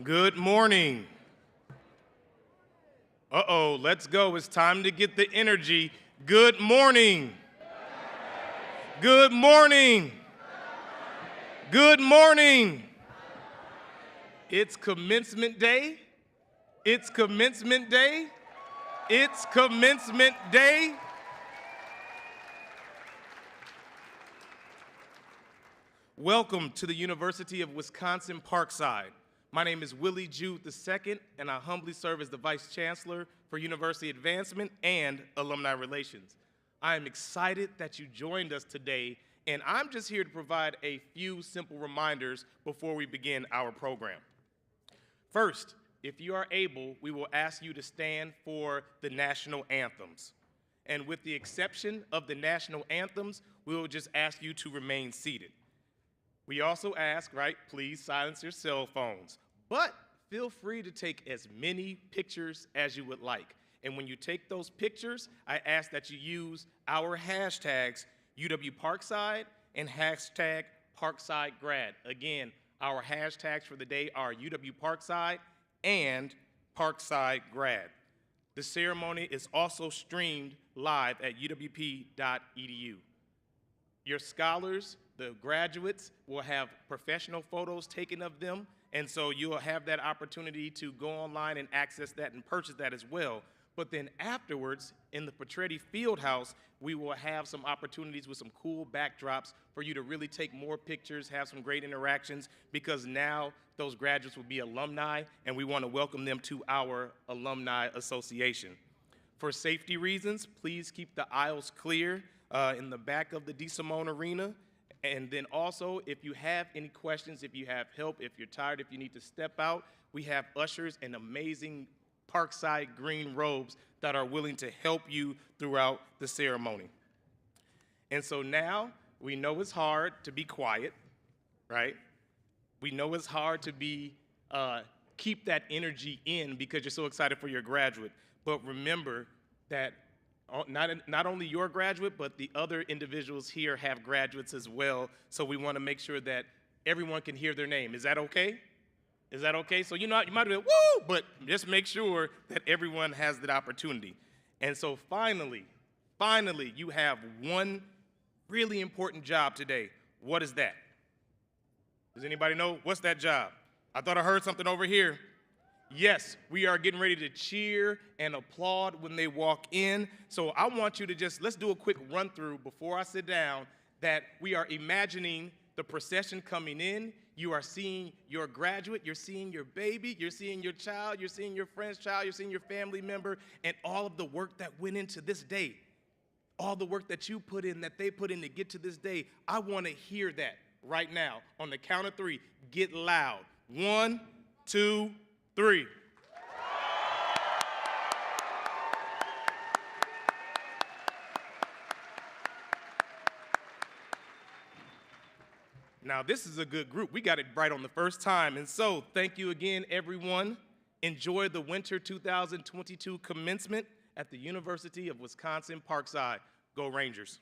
Good morning. Uh-oh, let's go. It's time to get the energy. Good morning. Good morning. Good morning. It's commencement day. It's commencement day. It's commencement day. Welcome to the University of Wisconsin-Parkside. My name is Willie Jude II, and I humbly serve as the Vice Chancellor for University Advancement and Alumni Relations. I am excited that you joined us today, and I'm just here to provide a few simple reminders before we begin our program. First, if you are able, we will ask you to stand for the national anthems. And with the exception of the national anthems, we will just ask you to remain seated. We also ask, please silence your cell phones, but feel free to take as many pictures as you would like. And when you take those pictures, I ask that you use our hashtags UW-Parkside and hashtag ParksideGrad. Again, our hashtags for the day are UW-Parkside and ParksideGrad. The ceremony is also streamed live at uwp.edu. Your scholars, the graduates, will have professional photos taken of them, and so you'll have that opportunity to go online and access that and purchase that as well. But then afterwards, in the Petretti Fieldhouse, we will have some opportunities with some cool backdrops for you to really take more pictures, have some great interactions, because now those graduates will be alumni, and we want to welcome them to our Alumni Association. For safety reasons, please keep the aisles clear in the back of the DeSimone Arena. And then also, if you have any questions, if you have help, if you're tired, if you need to step out, we have ushers and amazing Parkside green robes that are willing to help you throughout the ceremony. And so now, we know it's hard to be quiet, right? We know it's hard to keep that energy in because you're so excited for your graduate. But remember that not only your graduate, but the other individuals here have graduates as well, so we want to make sure that everyone can hear their name. Is that okay? Is that okay? So you might be like, woo, but just make sure that everyone has that opportunity. And so finally, you have one really important job today. What is that? Does anybody know? What's that job? I thought I heard something over here. Yes, we are getting ready to cheer and applaud when they walk in. So I want you to let's do a quick run through before I sit down that we are imagining the procession coming in. You are seeing your graduate, you're seeing your baby, you're seeing your child, you're seeing your friend's child, you're seeing your family member, and all of the work that went into this day. All the work that you put in, that they put in to get to this day. I want to hear that right now. On the count of three, get loud. 1, 2, 3. Now, this is a good group. We got it right on the first time. And so, thank you again, everyone. Enjoy the winter 2022 commencement at the University of Wisconsin-Parkside. Go Rangers.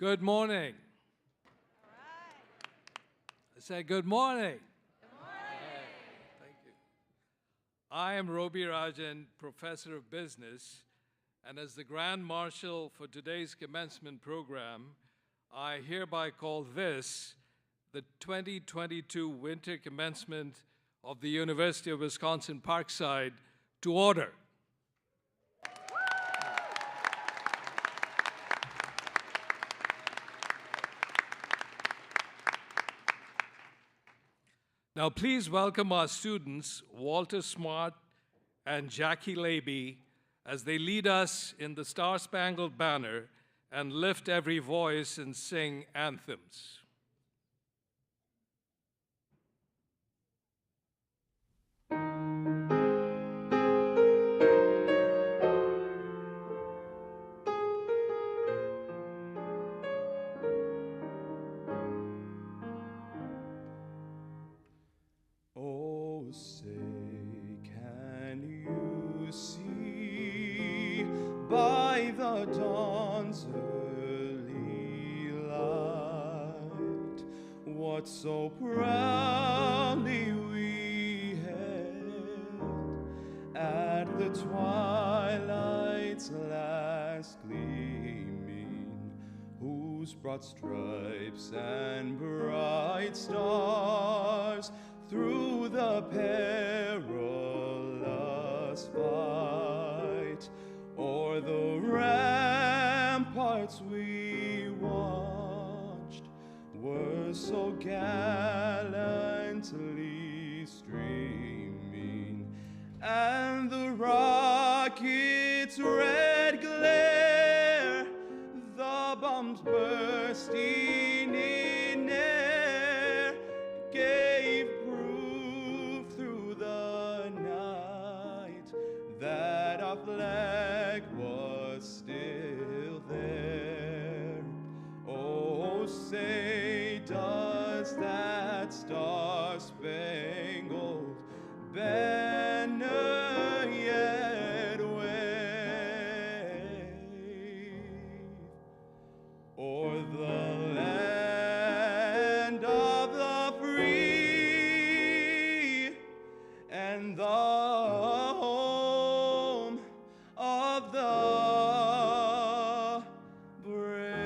Good morning. I said good morning. Good morning. Thank you. I am Robi Rajan, Professor of Business, and as the Grand Marshal for today's commencement program, I hereby call this the 2022 Winter Commencement of the University of Wisconsin-Parkside to order. Now, please welcome our students, Walter Smart and Jackie Laby, as they lead us in the Star-Spangled Banner and lift every voice and sing anthems. Oh, say, can you see by the dawn's early light what so proudly we hailed at the twilight's last gleaming, whose broad stripes and bright stars through the perilous fight o'er the ramparts we watched were so gallantly streaming, and the rocket's red glare, the bombs bursting in air, gave proof through the night that our flag was still there. Oh, say, does that star-spangled banner yet wave o'er the land of the free and the home of the brave?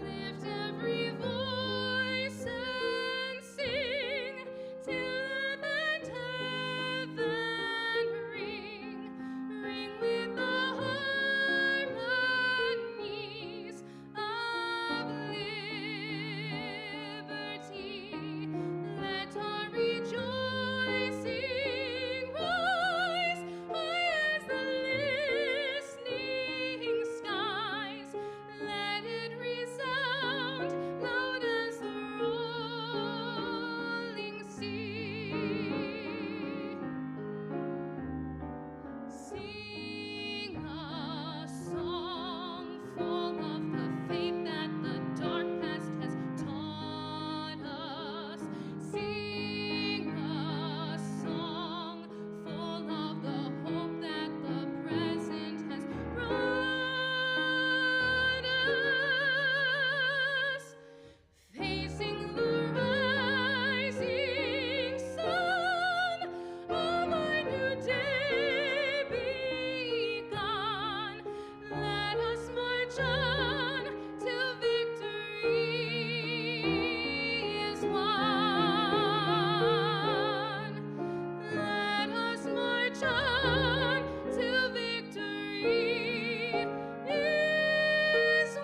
Lift every voice and sing till earth and heaven ring, ring with the harmonies of liberty. Let our rejoicing rise high as the listening skies. Let it resound loud as the rolling sea. Sing a song full of the faith that the dark past has taught us. Sing a song full of the hope that the present has brought us. Facing the rising sun of our new day begun, let us march on till victory is won. Let us march on till victory is won.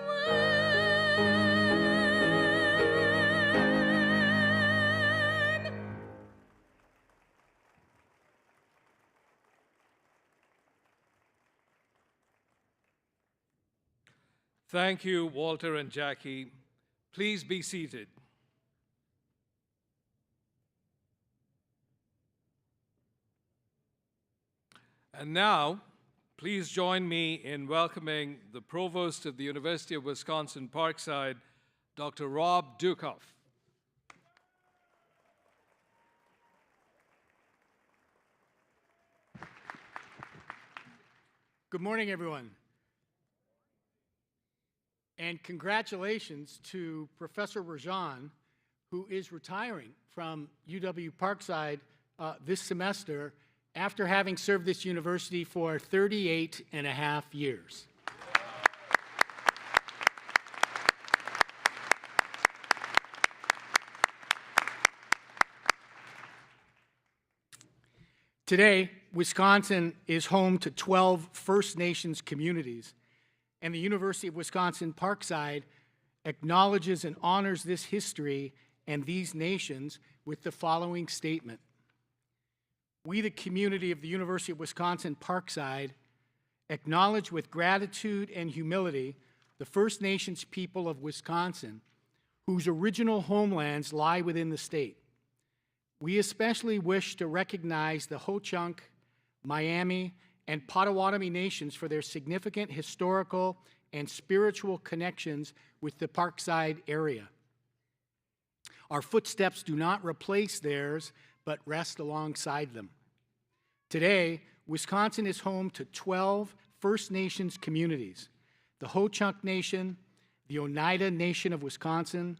Thank you, Walter and Jackie. Please be seated. And now, please join me in welcoming the Provost of the University of Wisconsin-Parkside, Dr. Rob Dukoff. Good morning, everyone. And congratulations to Professor Rajan, who is retiring from UW-Parkside this semester after having served this university for 38 and a half years. Today, Wisconsin is home to 12 First Nations communities, and the University of Wisconsin-Parkside acknowledges and honors this history and these nations with the following statement. We, the community of the University of Wisconsin-Parkside, acknowledge with gratitude and humility the First Nations people of Wisconsin, whose original homelands lie within the state. We especially wish to recognize the Ho-Chunk, Miami, and Potawatomi nations for their significant historical and spiritual connections with the Parkside area. Our footsteps do not replace theirs, but rest alongside them. Today, Wisconsin is home to 12 First Nations communities: the Ho-Chunk Nation, the Oneida Nation of Wisconsin,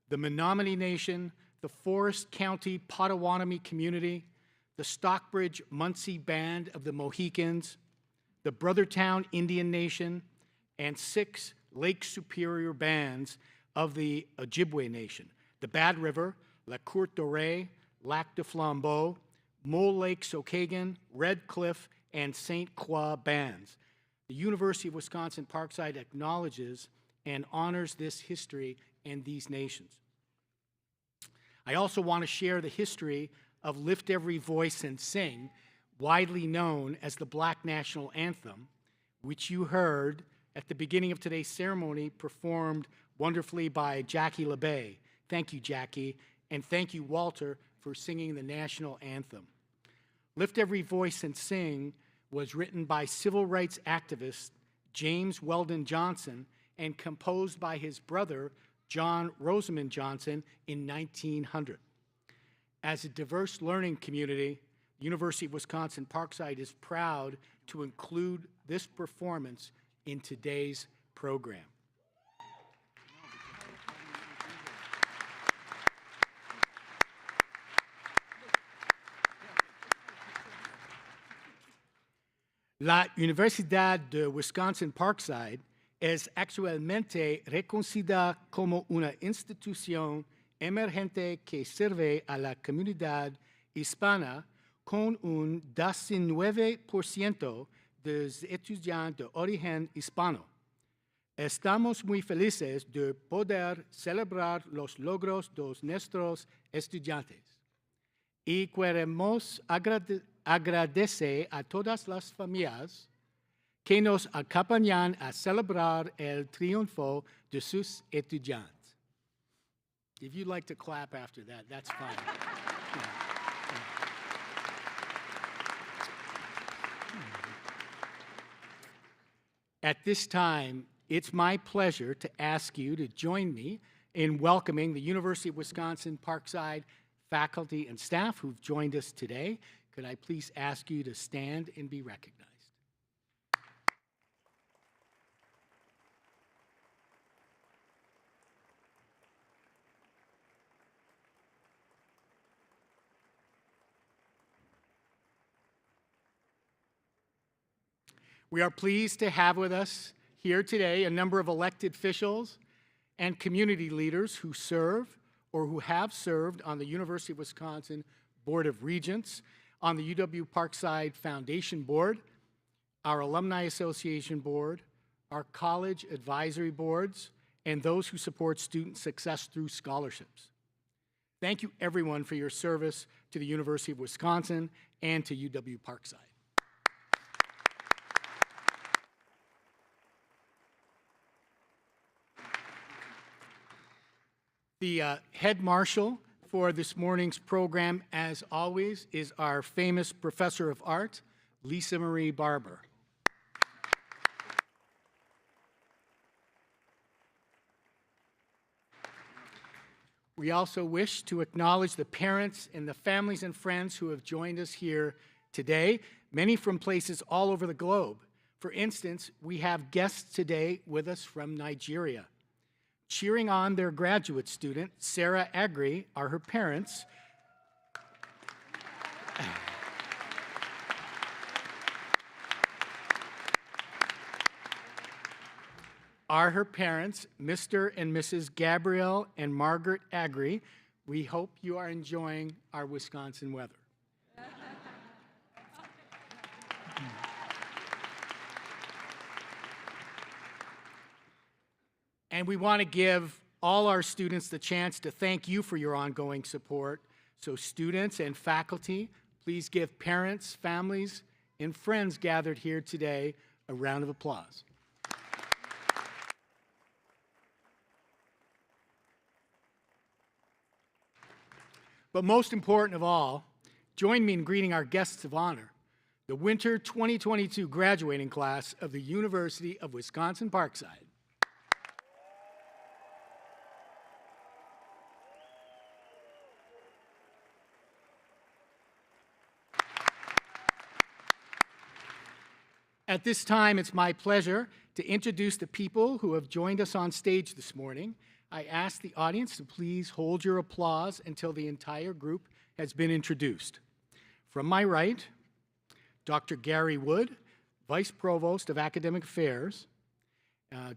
the Menominee Nation, the Forest County Potawatomi community, the Stockbridge Munsee Band of the Mohicans, the Brothertown Indian Nation, and 6 Lake Superior bands of the Ojibwe Nation: the Bad River, La Courte d'Oreille, Lac de Flambeau, Mole Lake Sokagan, Red Cliff, and St. Croix bands. The University of Wisconsin-Parkside acknowledges and honors this history and these nations. I also want to share the history of Lift Every Voice and Sing, widely known as the Black National Anthem, which you heard at the beginning of today's ceremony, performed wonderfully by Jackie LeBay. Thank you, Jackie, and thank you, Walter, for singing the national anthem. Lift Every Voice and Sing was written by civil rights activist James Weldon Johnson and composed by his brother, John Rosamond Johnson, in 1900. As a diverse learning community, the University of Wisconsin-Parkside is proud to include this performance in today's program. La Universidad de Wisconsin-Parkside es actualmente reconocida como una institución emergente que sirve a la comunidad hispana con un 19% de estudiantes de origen hispano. Estamos muy felices de poder celebrar los logros de nuestros estudiantes y queremos agradecer a todas las familias que nos acompañan a celebrar el triunfo de sus estudiantes. If you'd like to clap after that, that's fine. At this time, it's my pleasure to ask you to join me in welcoming the University of Wisconsin-Parkside faculty and staff who've joined us today. Could I please ask you to stand and be recognized? We are pleased to have with us here today a number of elected officials and community leaders who serve or who have served on the University of Wisconsin Board of Regents, on the UW-Parkside Foundation Board, our Alumni Association Board, our college advisory boards, and those who support student success through scholarships. Thank you, everyone, for your service to the University of Wisconsin and to UW-Parkside. The head marshal for this morning's program, as always, is our famous professor of art, Lisa Marie Barber. We also wish to acknowledge the parents and the families and friends who have joined us here today, many from places all over the globe. For instance, we have guests today with us from Nigeria. Cheering on their graduate student, Sarah Agri, are her parents. Are her parents, Mr. and Mrs. Gabrielle and Margaret Agri. We hope you are enjoying our Wisconsin weather. And we want to give all our students the chance to thank you for your ongoing support. So students and faculty, please give parents, families, and friends gathered here today a round of applause. But most important of all, join me in greeting our guests of honor, the Winter 2022 graduating class of the University of Wisconsin-Parkside. At this time, it's my pleasure to introduce the people who have joined us on stage this morning. I ask the audience to please hold your applause until the entire group has been introduced. From my right, Dr. Gary Wood, Vice Provost of Academic Affairs.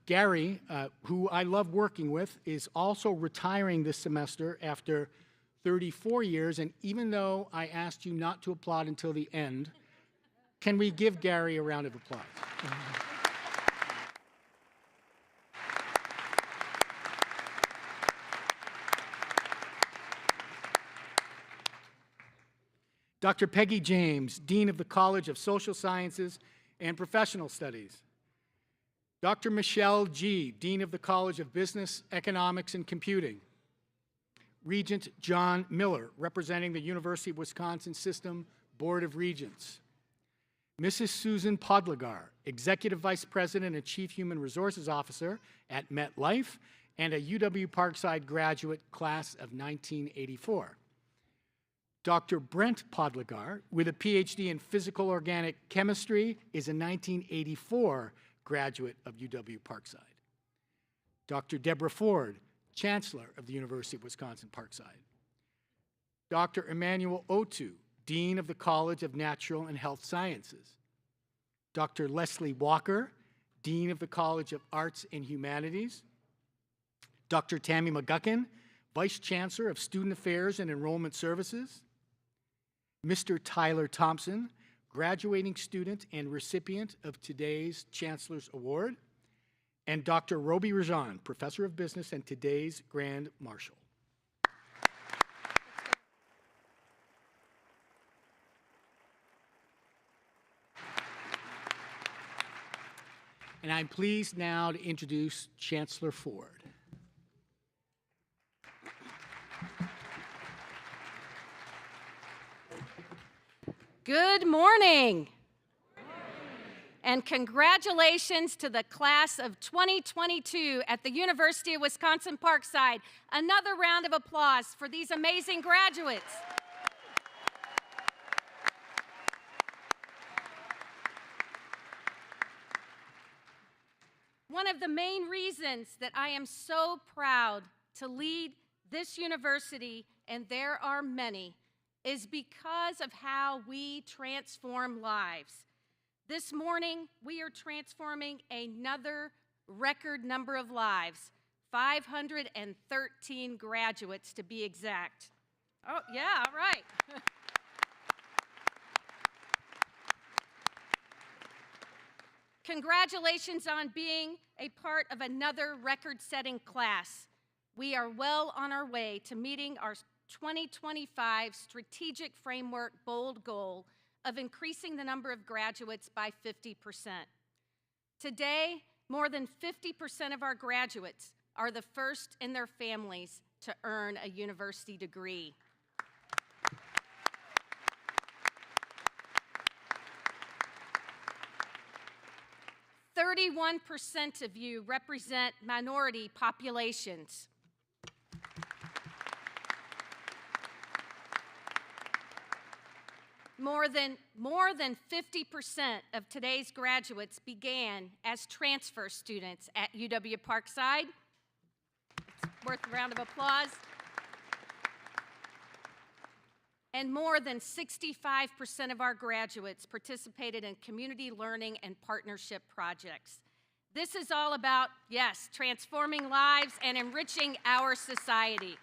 Gary, who I love working with, is also retiring this semester after 34 years, and even though I asked you not to applaud until the end, can we give Gary a round of applause? Dr. Peggy James, Dean of the College of Social Sciences and Professional Studies. Dr. Michelle G., Dean of the College of Business, Economics, and Computing. Regent John Miller, representing the University of Wisconsin System Board of Regents. Mrs. Susan Podlegar, Executive Vice President and Chief Human Resources Officer at MetLife and a UW-Parkside graduate class of 1984. Dr. Brent Podlegar, with a PhD in Physical Organic Chemistry, is a 1984 graduate of UW-Parkside. Dr. Deborah Ford, Chancellor of the University of Wisconsin-Parkside. Dr. Emmanuel Otu, Dean of the College of Natural and Health Sciences. Dr. Leslie Walker, Dean of the College of Arts and Humanities. Dr. Tammy McGuckin, Vice Chancellor of Student Affairs and Enrollment Services. Mr. Tyler Thompson, graduating student and recipient of today's Chancellor's Award. And Dr. Roby Rajan, Professor of Business and today's Grand Marshal. And I'm pleased now to introduce Chancellor Ford. Good morning. And congratulations to the class of 2022 at the University of Wisconsin-Parkside. Another round of applause for these amazing graduates. One of the main reasons that I am so proud to lead this university, and there are many, is because of how we transform lives. This morning, we are transforming another record number of lives, 513 graduates to be exact. Oh, yeah, all right. Congratulations on being a part of another record-setting class. We are well on our way to meeting our 2025 Strategic Framework bold goal of increasing the number of graduates by 50%. Today, more than 50% of our graduates are the first in their families to earn a university degree. 31% of you represent minority populations. More than 50% of today's graduates began as transfer students at UW-Parkside. It's worth a round of applause. And more than 65% of our graduates participated in community learning and partnership projects. This is all about, yes, transforming lives and enriching our society.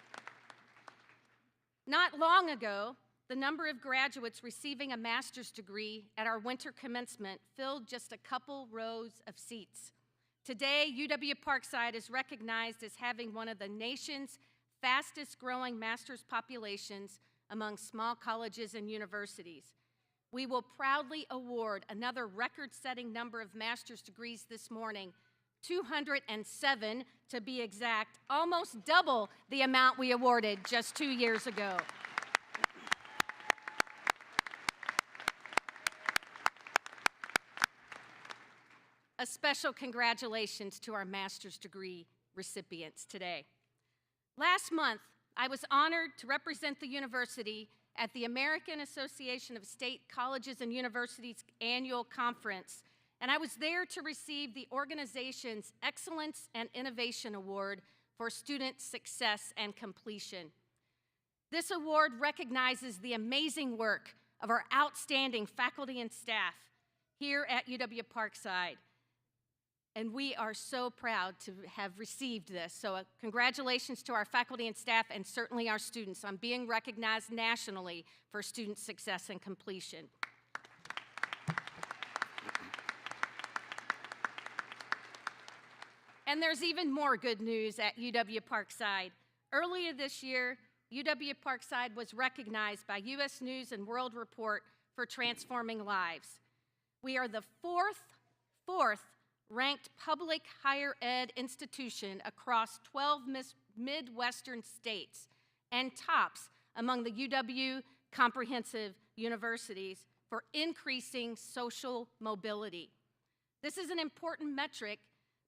Not long ago, the number of graduates receiving a master's degree at our winter commencement filled just a couple rows of seats. Today, UW-Parkside is recognized as having one of the nation's fastest growing master's populations among small colleges and universities. We will proudly award another record-setting number of master's degrees this morning, 207 to be exact, almost double the amount we awarded just 2 years ago. A special congratulations to our master's degree recipients today. Last month, I was honored to represent the university at the American Association of State Colleges and Universities annual conference, and I was there to receive the organization's Excellence and Innovation Award for Student Success and Completion. This award recognizes the amazing work of our outstanding faculty and staff here at UW-Parkside. And we are so proud to have received this. So congratulations to our faculty and staff and certainly our students on being recognized nationally for student success and completion. And there's even more good news at UW-Parkside. Earlier this year, UW-Parkside was recognized by U.S. News and World Report for transforming lives. We are the fourth ranked public higher ed institution across 12 Midwestern states and tops among the UW comprehensive universities for increasing social mobility. This is an important metric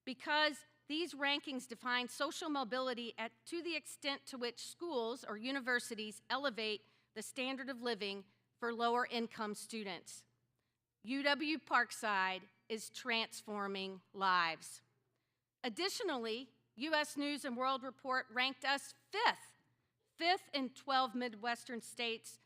because these rankings define social mobility to the extent to which schools or universities elevate the standard of living for lower income students. UW-Parkside is transforming lives. Additionally, U.S. News and World Report ranked us fifth in 12 Midwestern states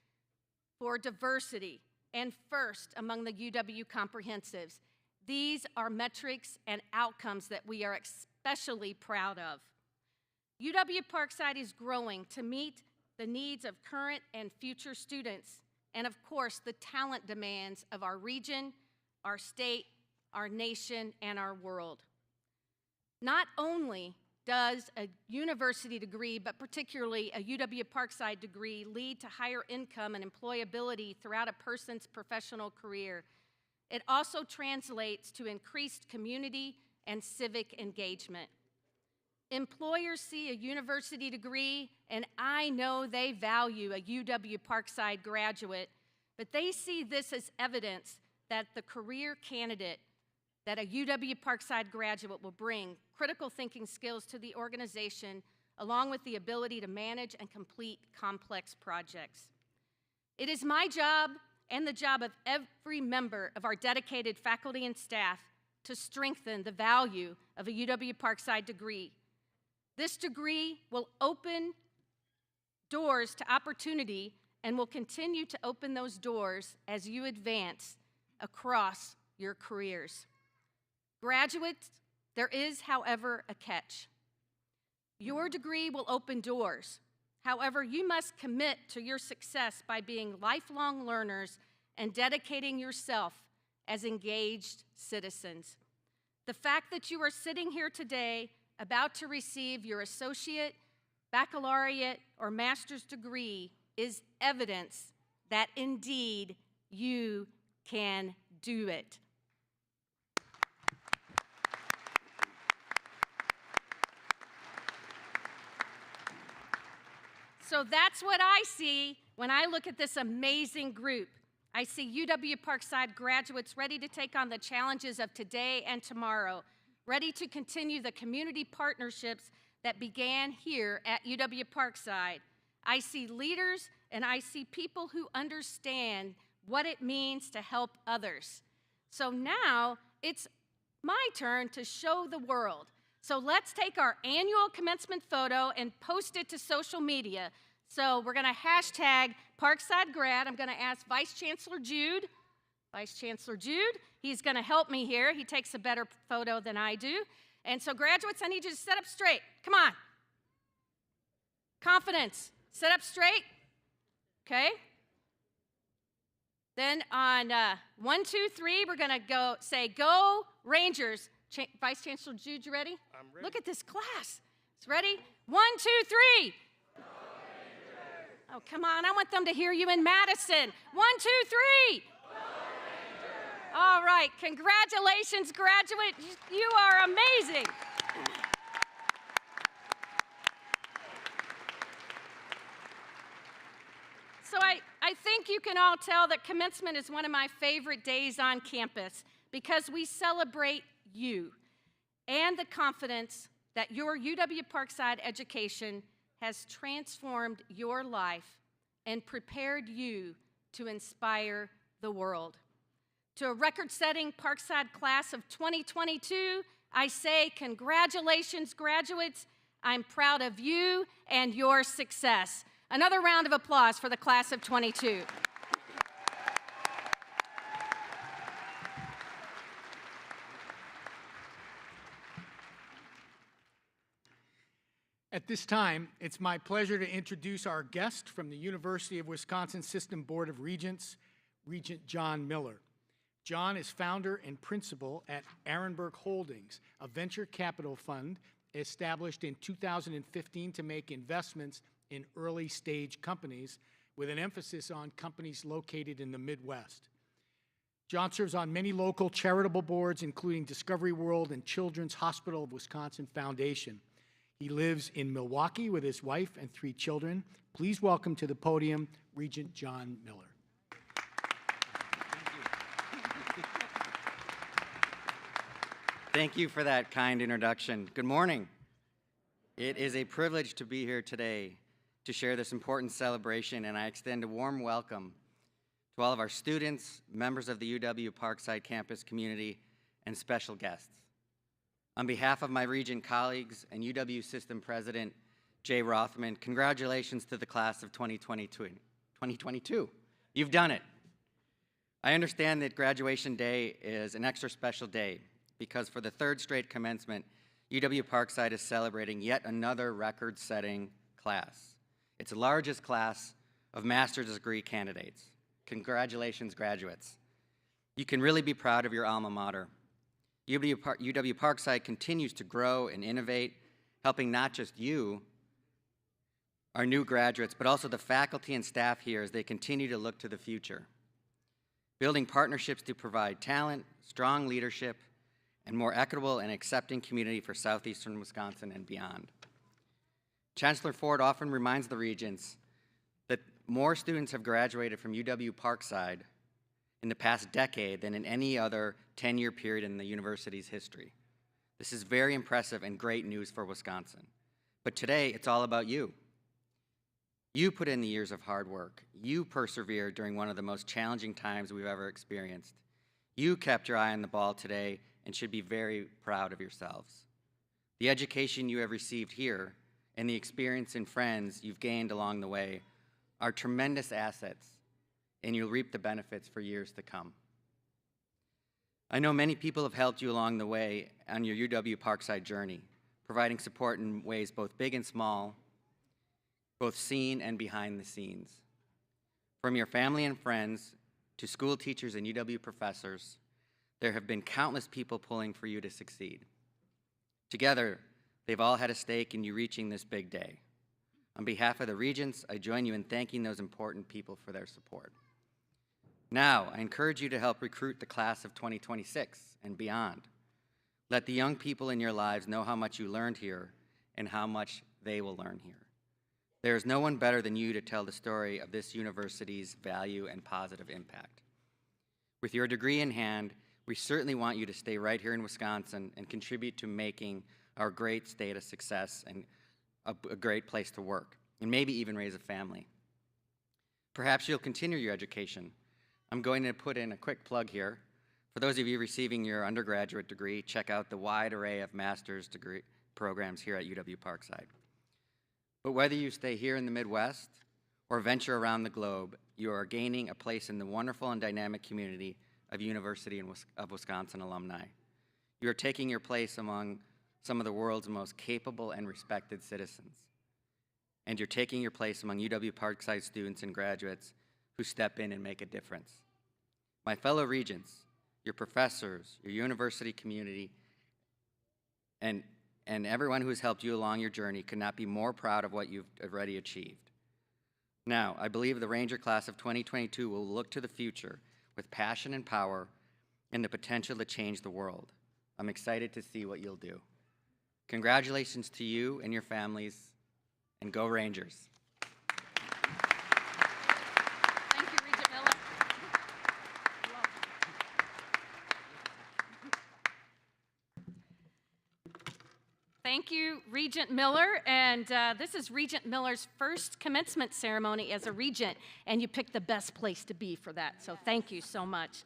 for diversity and first among the UW comprehensives. These are metrics and outcomes that we are especially proud of. UW-Parkside is growing to meet the needs of current and future students and, of course, the talent demands of our region, our state, our nation, and our world. Not only does a university degree, but particularly a UW-Parkside degree, lead to higher income and employability throughout a person's professional career, it also translates to increased community and civic engagement. Employers see a university degree, and I know they value a UW-Parkside graduate, but they see this as evidence that the career candidate that a UW-Parkside graduate will bring critical thinking skills to the organization, along with the ability to manage and complete complex projects. It is my job and the job of every member of our dedicated faculty and staff to strengthen the value of a UW-Parkside degree. This degree will open doors to opportunity and will continue to open those doors as you advance across your careers. Graduates, there is, however, a catch. Your degree will open doors. However, you must commit to your success by being lifelong learners and dedicating yourself as engaged citizens. The fact that you are sitting here today about to receive your associate, baccalaureate, or master's degree is evidence that indeed you can do it. So that's what I see when I look at this amazing group. I see UW-Parkside graduates ready to take on the challenges of today and tomorrow, ready to continue the community partnerships that began here at UW-Parkside. I see leaders and I see people who understand what it means to help others. So now it's my turn to show the world. So let's take our annual commencement photo and post it to social media. So we're going to hashtag Parkside Grad. I'm going to ask Vice Chancellor Jude. Vice Chancellor Jude, he's going to help me here. He takes a better photo than I do. And so graduates, I need you to sit up straight. Come on. Confidence. Sit up straight. Okay. Then on 1, 2, 3, we're going to go say, "Go Rangers." Vice Chancellor Jude, you ready? I'm ready. Look at this class. It's ready? 1, 2, 3. Go Rangers. Oh, come on. I want them to hear you in Madison. 1, 2, 3. Go Rangers. All right. Congratulations, graduate. You are amazing. So I think you can all tell that commencement is one of my favorite days on campus because we celebrate you and the confidence that your UW-Parkside education has transformed your life and prepared you to inspire the world. To a record-setting Parkside class of 2022, I say congratulations, graduates. I'm proud of you and your success. Another round of applause for the class of 22. At this time, it's my pleasure to introduce our guest from the University of Wisconsin System Board of Regents, Regent John Miller. John is founder and principal at Arenberg Holdings, a venture capital fund established in 2015 to make investments in early-stage companies with an emphasis on companies located in the Midwest. John serves on many local charitable boards, including Discovery World and Children's Hospital of Wisconsin Foundation. He lives in Milwaukee with his wife and 3 children. Please welcome to the podium Regent John Miller. Thank you for that kind introduction. Good morning. It is a privilege to be here today to share this important celebration, and I extend a warm welcome to all of our students, members of the UW-Parkside campus community, and special guests. On behalf of my Regent colleagues and UW System President Jay Rothman, congratulations to the class of 2022. You've done it. I understand that graduation day is an extra special day because for the 3rd straight commencement, UW-Parkside is celebrating yet another record-setting class. It's the largest class of master's degree candidates. Congratulations, graduates. You can really be proud of your alma mater. UW-Parkside continues to grow and innovate, helping not just you, our new graduates, but also the faculty and staff here as they continue to look to the future. Building partnerships to provide talent, strong leadership, and more equitable and accepting community for southeastern Wisconsin and beyond. Chancellor Ford often reminds the Regents that more students have graduated from UW-Parkside in the past decade than in any other 10-year period in the university's history. This is very impressive and great news for Wisconsin. But today, it's all about you. You put in the years of hard work. You persevered during one of the most challenging times we've ever experienced. You kept your eye on the ball today and should be very proud of yourselves. The education you have received here and the experience and friends you've gained along the way are tremendous assets, and you'll reap the benefits for years to come. I know many people have helped you along the way on your UW-Parkside journey, providing support in ways both big and small, both seen and behind the scenes. From your family and friends to school teachers and UW professors, there have been countless people pulling for you to succeed. Together, they've all had a stake in you reaching this big day. On behalf of the Regents, I join you in thanking those important people for their support. Now, I encourage you to help recruit the class of 2026 and beyond. Let the young people in your lives know how much you learned here and how much they will learn here. There is no one better than you to tell the story of this university's value and positive impact. With your degree in hand, we certainly want you to stay right here in Wisconsin and contribute to making our great state a success and a great place to work, and maybe even raise a family. Perhaps you'll continue your education. I'm going to put in a quick plug here. For those of you receiving your undergraduate degree, check out the wide array of master's degree programs here at UW-Parkside. But whether you stay here in the Midwest or venture around the globe, you are gaining a place in the wonderful and dynamic community of University of Wisconsin alumni. You are taking your place among some of the world's most capable and respected citizens. And you're taking your place among UW-Parkside students and graduates who step in and make a difference. My fellow Regents, your professors, your university community, and everyone who has helped you along your journey could not be more proud of what you've already achieved. Now, I believe the Ranger class of 2022 will look to the future with passion and power and the potential to change the world. I'm excited to see what you'll do. Congratulations to you and your families, and go Rangers. Thank you, Regent Miller. Thank you, Regent Miller. And this is Regent Miller's first commencement ceremony as a regent, and you picked the best place to be for that, so thank you so much.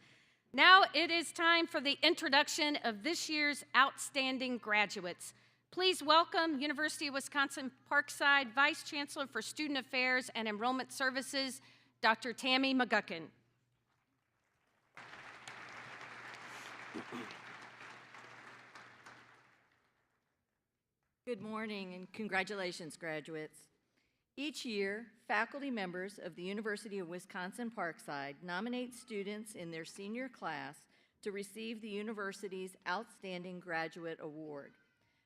Now it is time for the introduction of this year's outstanding graduates. Please welcome University of Wisconsin-Parkside Vice Chancellor for Student Affairs and Enrollment Services, Dr. Tammy McGuckin. Good morning and congratulations, graduates. Each year, faculty members of the University of Wisconsin-Parkside nominate students in their senior class to receive the university's Outstanding Graduate Award.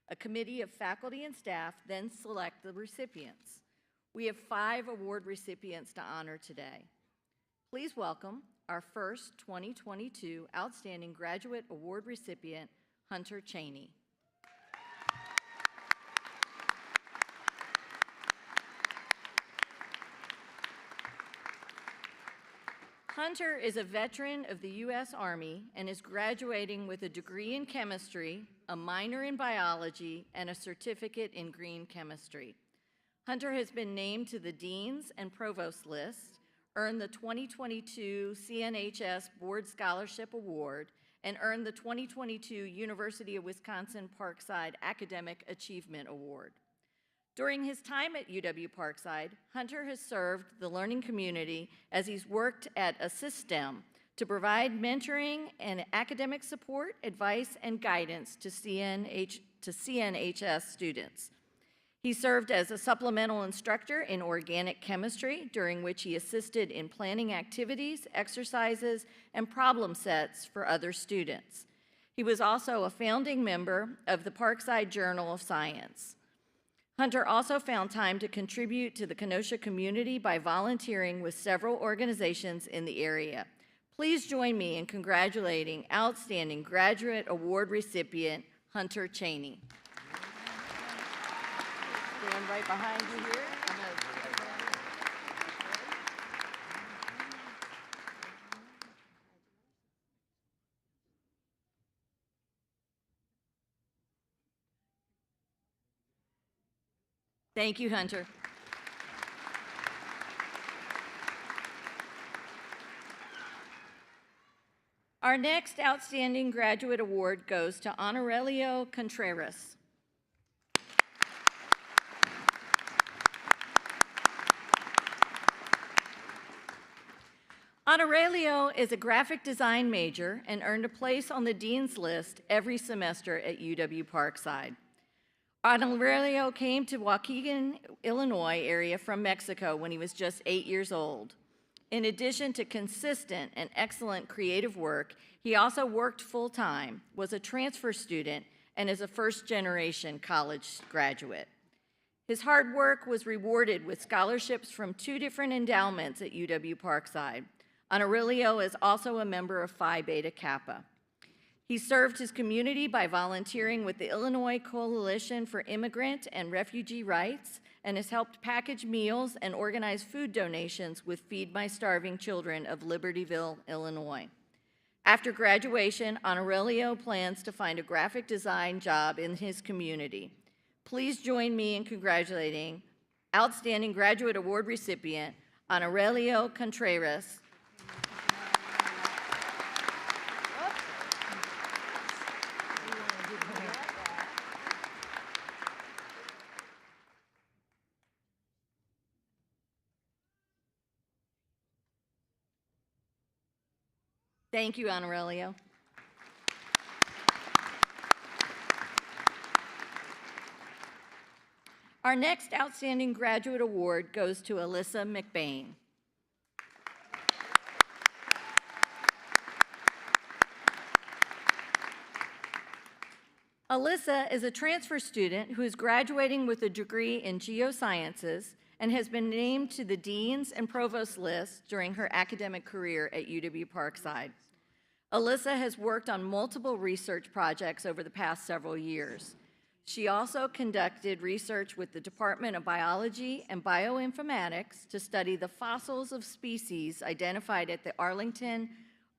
A committee of faculty and staff then select the recipients. We have 5 award recipients to honor today. Please welcome our first 2022 Outstanding Graduate Award recipient, Hunter Cheney. Hunter is a veteran of the U.S. Army and is graduating with a degree in chemistry, a minor in biology, and a certificate in green chemistry. Hunter has been named to the Dean's and Provost list, earned the 2022 CNHS Board Scholarship Award, and earned the 2022 University of Wisconsin-Parkside Academic Achievement Award. During his time at UW-Parkside, Hunter has served the learning community as he's worked at AssistSTEM to provide mentoring and academic support, advice, and guidance to CNHS students. He served as a supplemental instructor in organic chemistry, during which he assisted in planning activities, exercises, and problem sets for other students. He was also a founding member of the Parkside Journal of Science. Hunter also found time to contribute to the Kenosha community by volunteering with several organizations in the area. Please join me in congratulating Outstanding Graduate Award recipient, Hunter Cheney. Stand right behind you here. Thank you, Hunter. Our next Outstanding Graduate Award goes to Honorelio Contreras. Honorelio is a graphic design major and earned a place on the Dean's List every semester at UW-Parkside. Honorelio came to Waukegan, Illinois area from Mexico when he was just 8 years old. In addition to consistent and excellent creative work, he also worked full-time, was a transfer student, and is a first-generation college graduate. His hard work was rewarded with scholarships from 2 different endowments at UW-Parkside. Honorelio is also a member of Phi Beta Kappa. He served his community by volunteering with the Illinois Coalition for Immigrant and Refugee Rights, and has helped package meals and organize food donations with Feed My Starving Children of Libertyville, Illinois. After graduation, Honorelio plans to find a graphic design job in his community. Please join me in congratulating Outstanding Graduate Award recipient, Honorelio Contreras. Thank you, Honorelio. Our next Outstanding Graduate Award goes to Alyssa McBain. Alyssa is a transfer student who is graduating with a degree in geosciences and has been named to the Dean's and Provost list during her academic career at UW-Parkside. Alyssa has worked on multiple research projects over the past several years. She also conducted research with the Department of Biology and Bioinformatics to study the fossils of species identified at the Arlington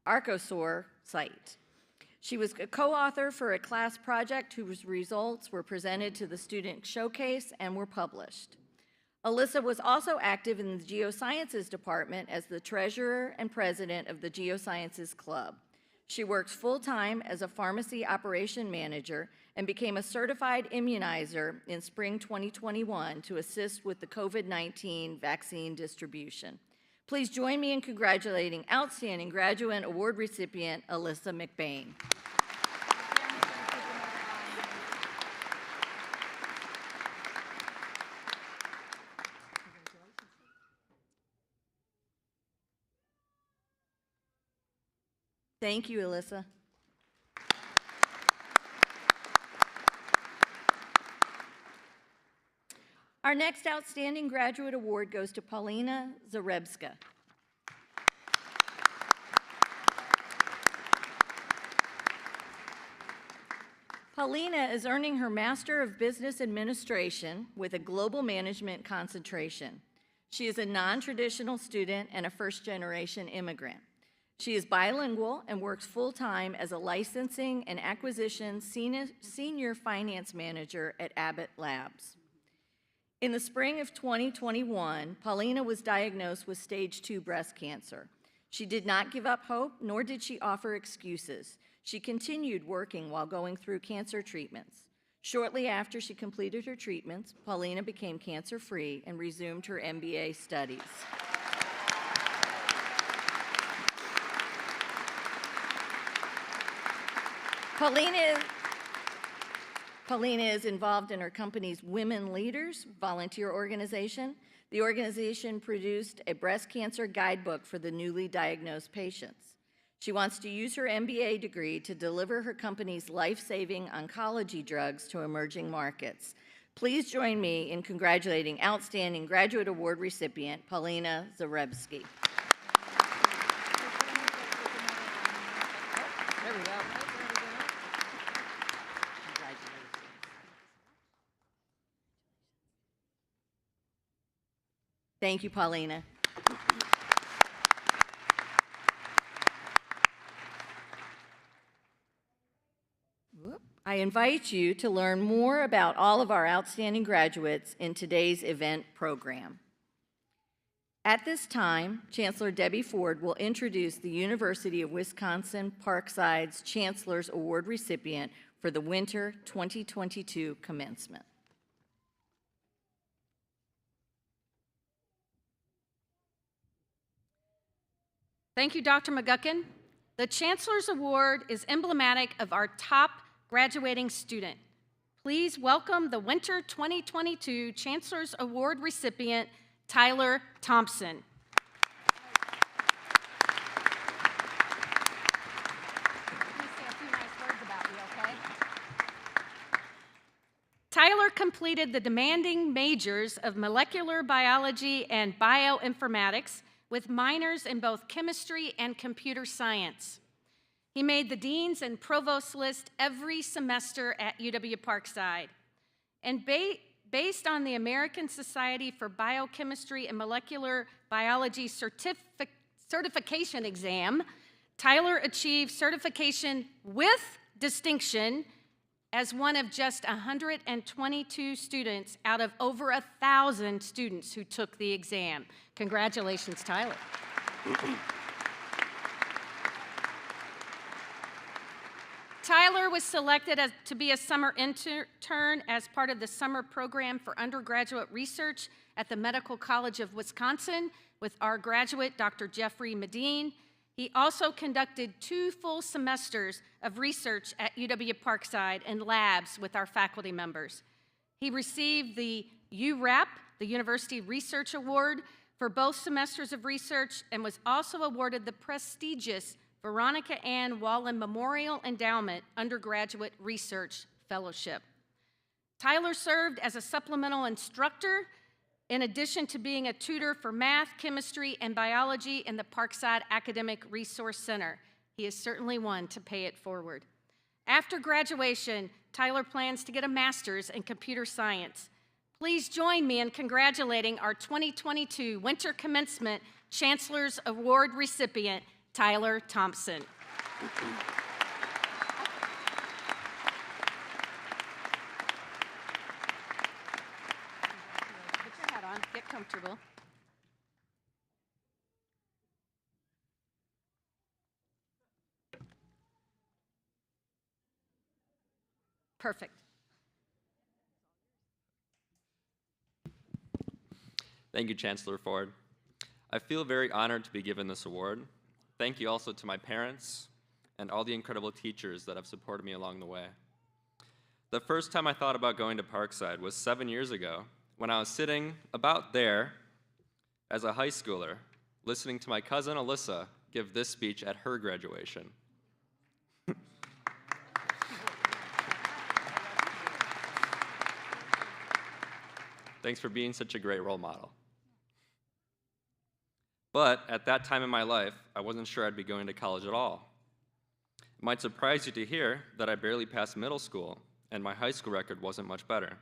Archosaur site. She was a co-author for a class project whose results were presented to the student showcase and were published. Alyssa was also active in the Geosciences Department as the treasurer and president of the Geosciences Club. She works full-time as a pharmacy operation manager and became a certified immunizer in spring 2021 to assist with the COVID-19 vaccine distribution. Please join me in congratulating Outstanding Graduate Award recipient Alyssa McBain. Thank you, Alyssa. Our next Outstanding Graduate Award goes to Paulina Zarebska. Paulina is earning her Master of Business Administration with a global management concentration. She is a non-traditional student and a first-generation immigrant. She is bilingual and works full-time as a licensing and acquisition senior finance manager at Abbott Labs. In the spring of 2021, Paulina was diagnosed with stage 2 breast cancer. She did not give up hope, nor did she offer excuses. She continued working while going through cancer treatments. Shortly after she completed her treatments, Paulina became cancer-free and resumed her MBA studies. Paulina is involved in her company's Women Leaders volunteer organization. The organization produced a breast cancer guidebook for the newly diagnosed patients. She wants to use her MBA degree to deliver her company's life-saving oncology drugs to emerging markets. Please join me in congratulating Outstanding Graduate Award recipient Paulina Zarebski. There we go. Thank you, Paulina. I invite you to learn more about all of our outstanding graduates in today's event program. At this time, Chancellor Debbie Ford will introduce the University of Wisconsin-Parkside's Chancellor's Award recipient for the Winter 2022 Commencement. Thank you, Dr. McGuckin. The Chancellor's Award is emblematic of our top graduating student. Please welcome the Winter 2022 Chancellor's Award recipient, Tyler Thompson. Tyler completed the demanding majors of molecular biology and bioinformatics with minors in both chemistry and computer science. He made the Dean's and Provost list every semester at UW-Parkside. And based on the American Society for Biochemistry and Molecular Biology certification exam, Tyler achieved certification with distinction as one of just 122 students out of over 1,000 students who took the exam. Congratulations, Tyler. Tyler was selected to be a summer intern as part of the summer program for undergraduate research at the Medical College of Wisconsin with our graduate, Dr. Jeffrey Medine. He also conducted 2 full semesters of research at UW-Parkside in labs with our faculty members. He received the URAP, the University Research Award, for both semesters of research and was also awarded the prestigious Veronica Ann Wallen Memorial Endowment Undergraduate Research Fellowship. Tyler served as a supplemental instructor in addition to being a tutor for math, chemistry, and biology in the Parkside Academic Resource Center. He is certainly one to pay it forward. After graduation, Tyler plans to get a master's in computer science. Please join me in congratulating our 2022 Winter Commencement Chancellor's Award recipient, Tyler Thompson. Put your hat on, get comfortable. Perfect. Thank you, Chancellor Ford. I feel very honored to be given this award. Thank you also to my parents and all the incredible teachers that have supported me along the way. The first time I thought about going to Parkside was 7 years ago when I was sitting about there as a high schooler, listening to my cousin Alyssa give this speech at her graduation. Thanks for being such a great role model. But at that time in my life, I wasn't sure I'd be going to college at all. It might surprise you to hear that I barely passed middle school, and my high school record wasn't much better.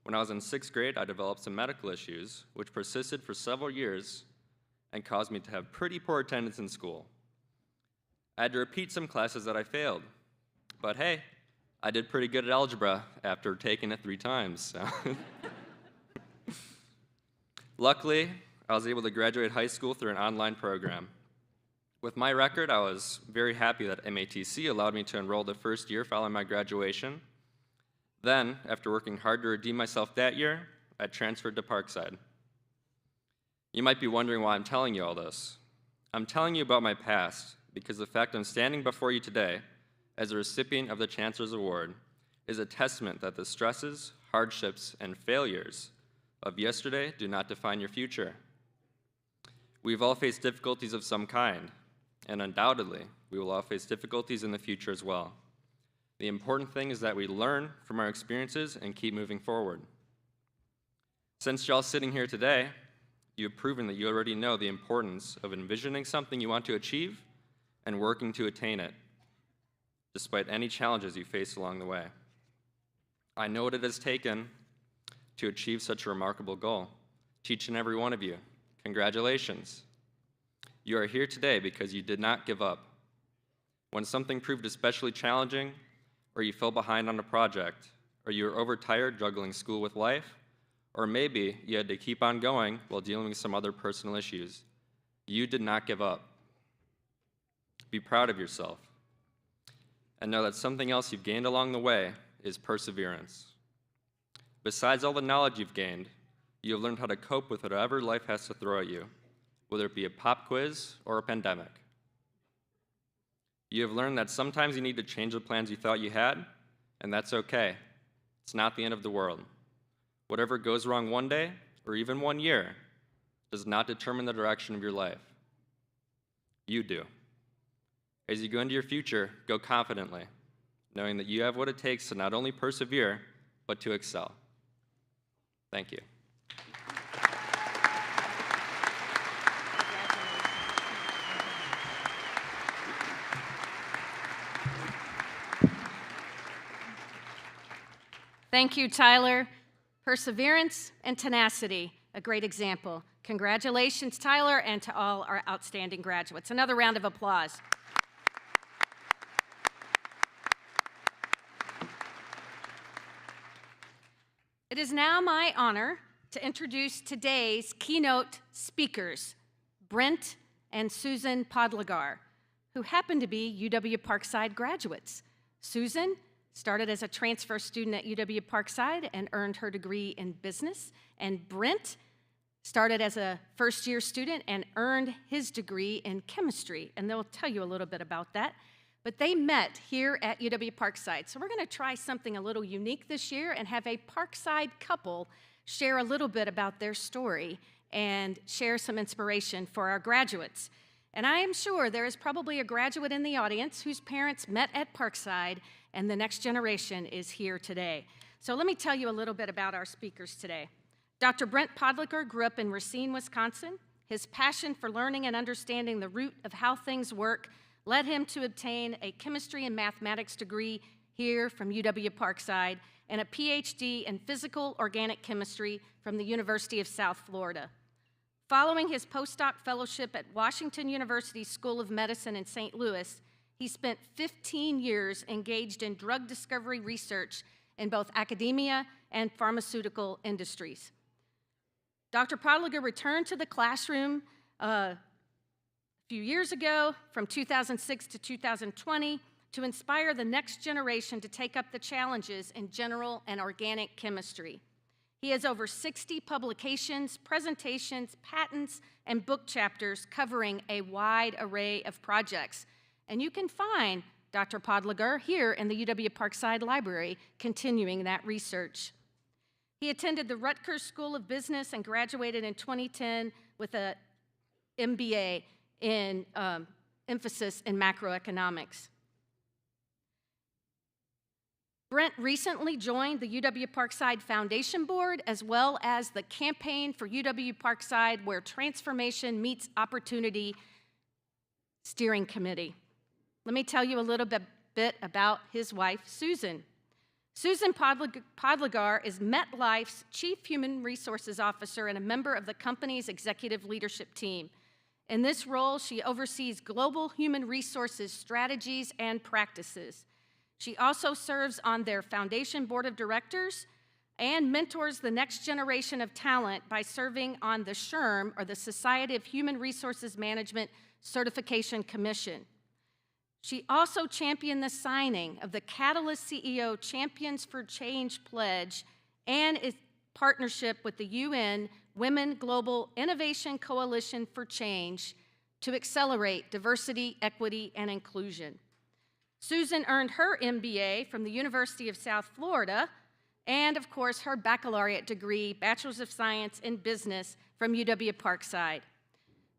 When I was in 6th grade, I developed some medical issues, which persisted for several years and caused me to have pretty poor attendance in school. I had to repeat some classes that I failed. But hey, I did pretty good at algebra after taking it 3 times. So. Luckily, I was able to graduate high school through an online program. With my record, I was very happy that MATC allowed me to enroll the first year following my graduation. Then, after working hard to redeem myself that year, I transferred to Parkside. You might be wondering why I'm telling you all this. I'm telling you about my past because the fact I'm standing before you today as a recipient of the Chancellor's Award is a testament that the stresses, hardships, and failures of yesterday do not define your future. We've all faced difficulties of some kind, and undoubtedly, we will all face difficulties in the future as well. The important thing is that we learn from our experiences and keep moving forward. Since y'all sitting here today, you have proven that you already know the importance of envisioning something you want to achieve and working to attain it, despite any challenges you face along the way. I know what it has taken to achieve such a remarkable goal. To each and every one of you, congratulations. You are here today because you did not give up. When something proved especially challenging, or you fell behind on a project, or you were overtired juggling school with life, or maybe you had to keep on going while dealing with some other personal issues, you did not give up. Be proud of yourself. And know that something else you've gained along the way is perseverance. Besides all the knowledge you've gained, you have learned how to cope with whatever life has to throw at you, whether it be a pop quiz or a pandemic. You have learned that sometimes you need to change the plans you thought you had, and that's okay. It's not the end of the world. Whatever goes wrong one day, or even 1 year, does not determine the direction of your life. You do. As you go into your future, go confidently, knowing that you have what it takes to not only persevere, but to excel. Thank you. Thank you, Tyler. perseverance, and tenacity. A great example. Congratulations, Tyler, and to all our outstanding graduates. Another round of applause. It is now my honor to introduce today's keynote speakers, Brent and Susan Podlegar, who happen to be UW-Parkside graduates. Susan started as a transfer student at UW-Parkside and earned her degree in business, and Brent started as a first-year student and earned his degree in chemistry, and they'll tell you a little bit about that. But they met here at UW-Parkside. So we're going to try something a little unique this year and have a Parkside couple share a little bit about their story and share some inspiration for our graduates. And I am sure there is probably a graduate in the audience whose parents met at Parkside, and the next generation is here today. So let me tell you a little bit about our speakers today. Dr. Brent Podlegar grew up in Racine, Wisconsin. His passion for learning and understanding the root of how things work led him to obtain a chemistry and mathematics degree here from UW-Parkside and a PhD in physical organic chemistry from the University of South Florida. Following his postdoc fellowship at Washington University School of Medicine in St. Louis, he spent 15 years engaged in drug discovery research in both academia and pharmaceutical industries. Dr. Podlegar returned to the classroom a few years ago, from 2006 to 2020, to inspire the next generation to take up the challenges in general and organic chemistry. He has over 60 publications, presentations, patents, and book chapters covering a wide array of projects. And you can find Dr. Podlegar here in the UW-Parkside Library continuing that research. He attended the Rutgers School of Business and graduated in 2010 with an MBA in emphasis in macroeconomics. Brent recently joined the UW-Parkside Foundation Board, as well as the Campaign for UW-Parkside Where Transformation Meets Opportunity Steering Committee. Let me tell you a little bit about his wife, Susan. Susan Podlegar is MetLife's Chief Human Resources Officer and a member of the company's executive leadership team. In this role, she oversees global human resources strategies and practices. She also serves on their foundation board of directors and mentors the next generation of talent by serving on the SHRM, or the Society of Human Resources Management Certification Commission. She also championed the signing of the Catalyst CEO Champions for Change Pledge and its partnership with the UN Women Global Innovation Coalition for Change to accelerate diversity, equity, and inclusion. Susan earned her MBA from the University of South Florida and, of course, her baccalaureate degree, Bachelor's of Science in Business, from UW-Parkside.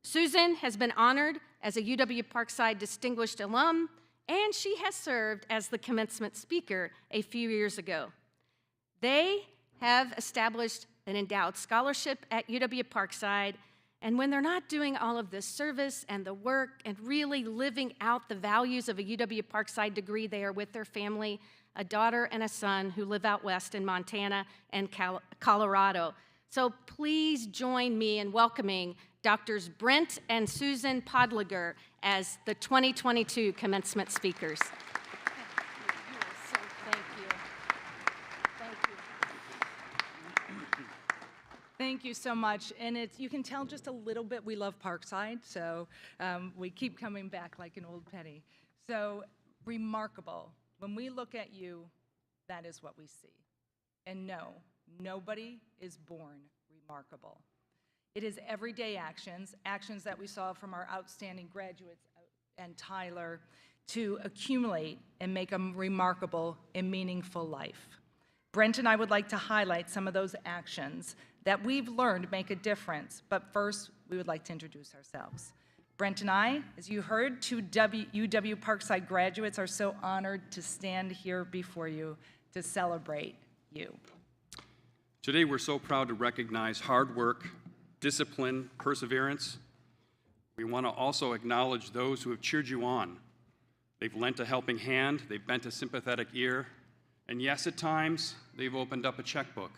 Susan has been honored as a UW-Parkside Distinguished Alum, and she has served as the commencement speaker a few years ago. They have established an endowed scholarship at UW-Parkside, and when they're not doing all of this service and the work and really living out the values of a UW-Parkside degree, they are with their family, a daughter and a son who live out west in Montana and Colorado. So please join me in welcoming Drs. Brent and Susan Podlegar as the 2022 commencement speakers. Thank you so much, and you can tell just a little bit we love Parkside, so we keep coming back like an old penny. So remarkable. When we look at you, that is what we see. And no, nobody is born remarkable. It is everyday actions, actions that we saw from our outstanding graduates and Tyler, to accumulate and make a remarkable and meaningful life. Brent and I would like to highlight some of those actions that we've learned make a difference, but first, we would like to introduce ourselves. Brent and I, as you heard, two UW-Parkside graduates, are so honored to stand here before you to celebrate you. Today, we're so proud to recognize hard work, discipline, perseverance. We want to also acknowledge those who have cheered you on. They've lent a helping hand, they've bent a sympathetic ear, and yes, at times, they've opened up a checkbook.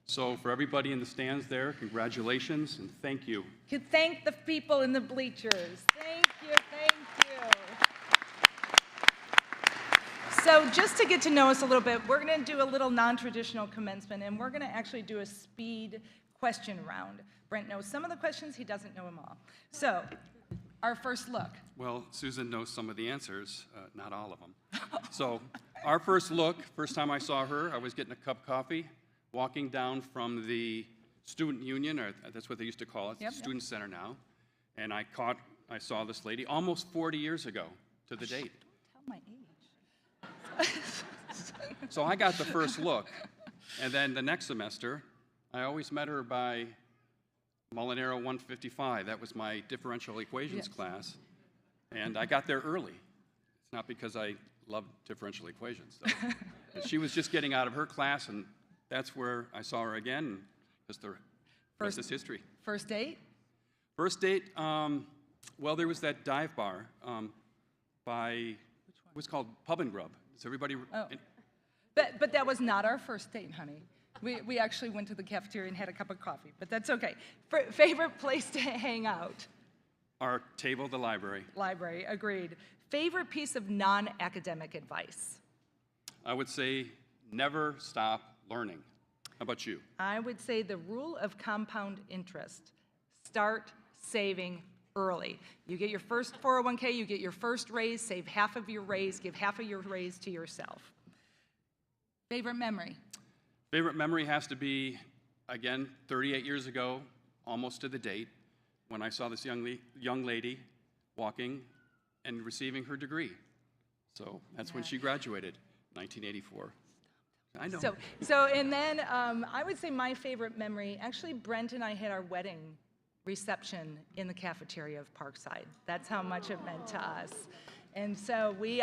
So for everybody in the stands there, congratulations and thank you. Could thank the people in the bleachers. Thank you, thank you. So just to get to know us a little bit, we're going to do a little non-traditional commencement, and we're going to actually do a speed question round. Brent knows some of the questions, he doesn't know them all. So, our first look. Well, Susan knows some of the answers, not all of them. So our first look, first time I saw her, I was getting a cup of coffee, walking down from the student union, or that's what they used to call it, student center now, and I saw this lady almost 40 years ago to the date. Don't tell my age. So I got the first look, and then the next semester, I always met her by Molinaro 155. That was my differential equations class, and I got there early. It's not because I love differential equations, though. She was just getting out of her class, and that's where I saw her again, and just the rest is history. First date? First date, well, there was that dive bar by, it was called Pub and Grub. Is everybody? Oh. But that was not our first date, honey. We actually went to the cafeteria and had a cup of coffee, but that's okay. Favorite place to hang out? Our table, the library. Library, agreed. Favorite piece of non-academic advice? I would say never stop learning. How about you? I would say the rule of compound interest. Start saving early. You get your first 401k, you get your first raise, save half of your raise, give half of your raise to yourself. Favorite memory? Favorite memory has to be, again, 38 years ago, almost to the date, when I saw this young lady walking and receiving her degree. So that's when she graduated, 1984. I know. So and then I would say my favorite memory, actually Brent and I had our wedding reception in the cafeteria of Parkside. That's how much it meant to us. And so we,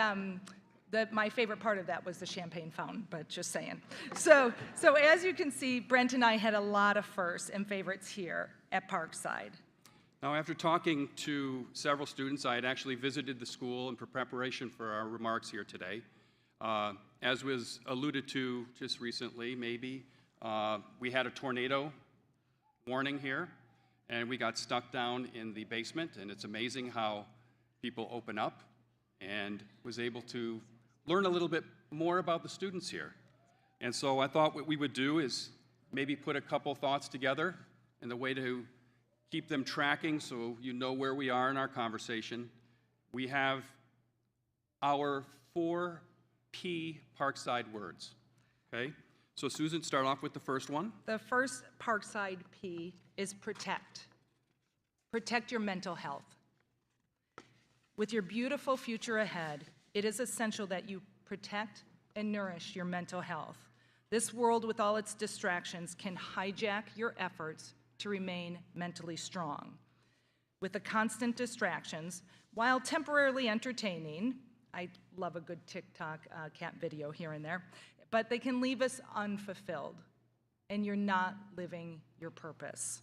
my favorite part of that was the champagne fountain, but just saying. So as you can see, Brent and I had a lot of firsts and favorites here at Parkside. Now, after talking to several students, I had actually visited the school in preparation for our remarks here today. As was alluded to just recently, maybe, we had a tornado warning here, and we got stuck down in the basement, and it's amazing how people open up, and was able to learn a little bit more about the students here. And so I thought what we would do is maybe put a couple thoughts together in the way to keep them tracking so you know where we are in our conversation. We have our 4 P Parkside words, okay? So Susan, start off with the first one. The first Parkside P is protect. Protect your mental health. With your beautiful future ahead, it is essential that you protect and nourish your mental health. This world with all its distractions can hijack your efforts to remain mentally strong. With the constant distractions, while temporarily entertaining, I love a good TikTok cat video here and there, but they can leave us unfulfilled, and you're not living your purpose.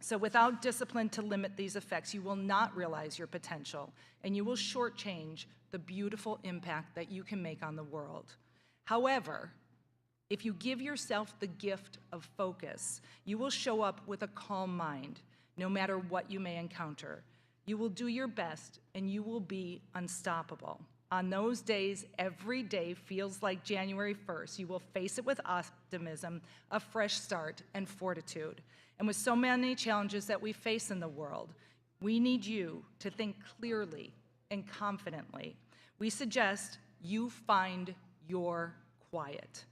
So without discipline to limit these effects, you will not realize your potential, and you will shortchange the beautiful impact that you can make on the world. However, if you give yourself the gift of focus, you will show up with a calm mind, no matter what you may encounter. You will do your best, and you will be unstoppable. On those days, every day feels like January 1st. You will face it with optimism, a fresh start, and fortitude. And with so many challenges that we face in the world, we need you to think clearly and confidently. We suggest you find your quiet.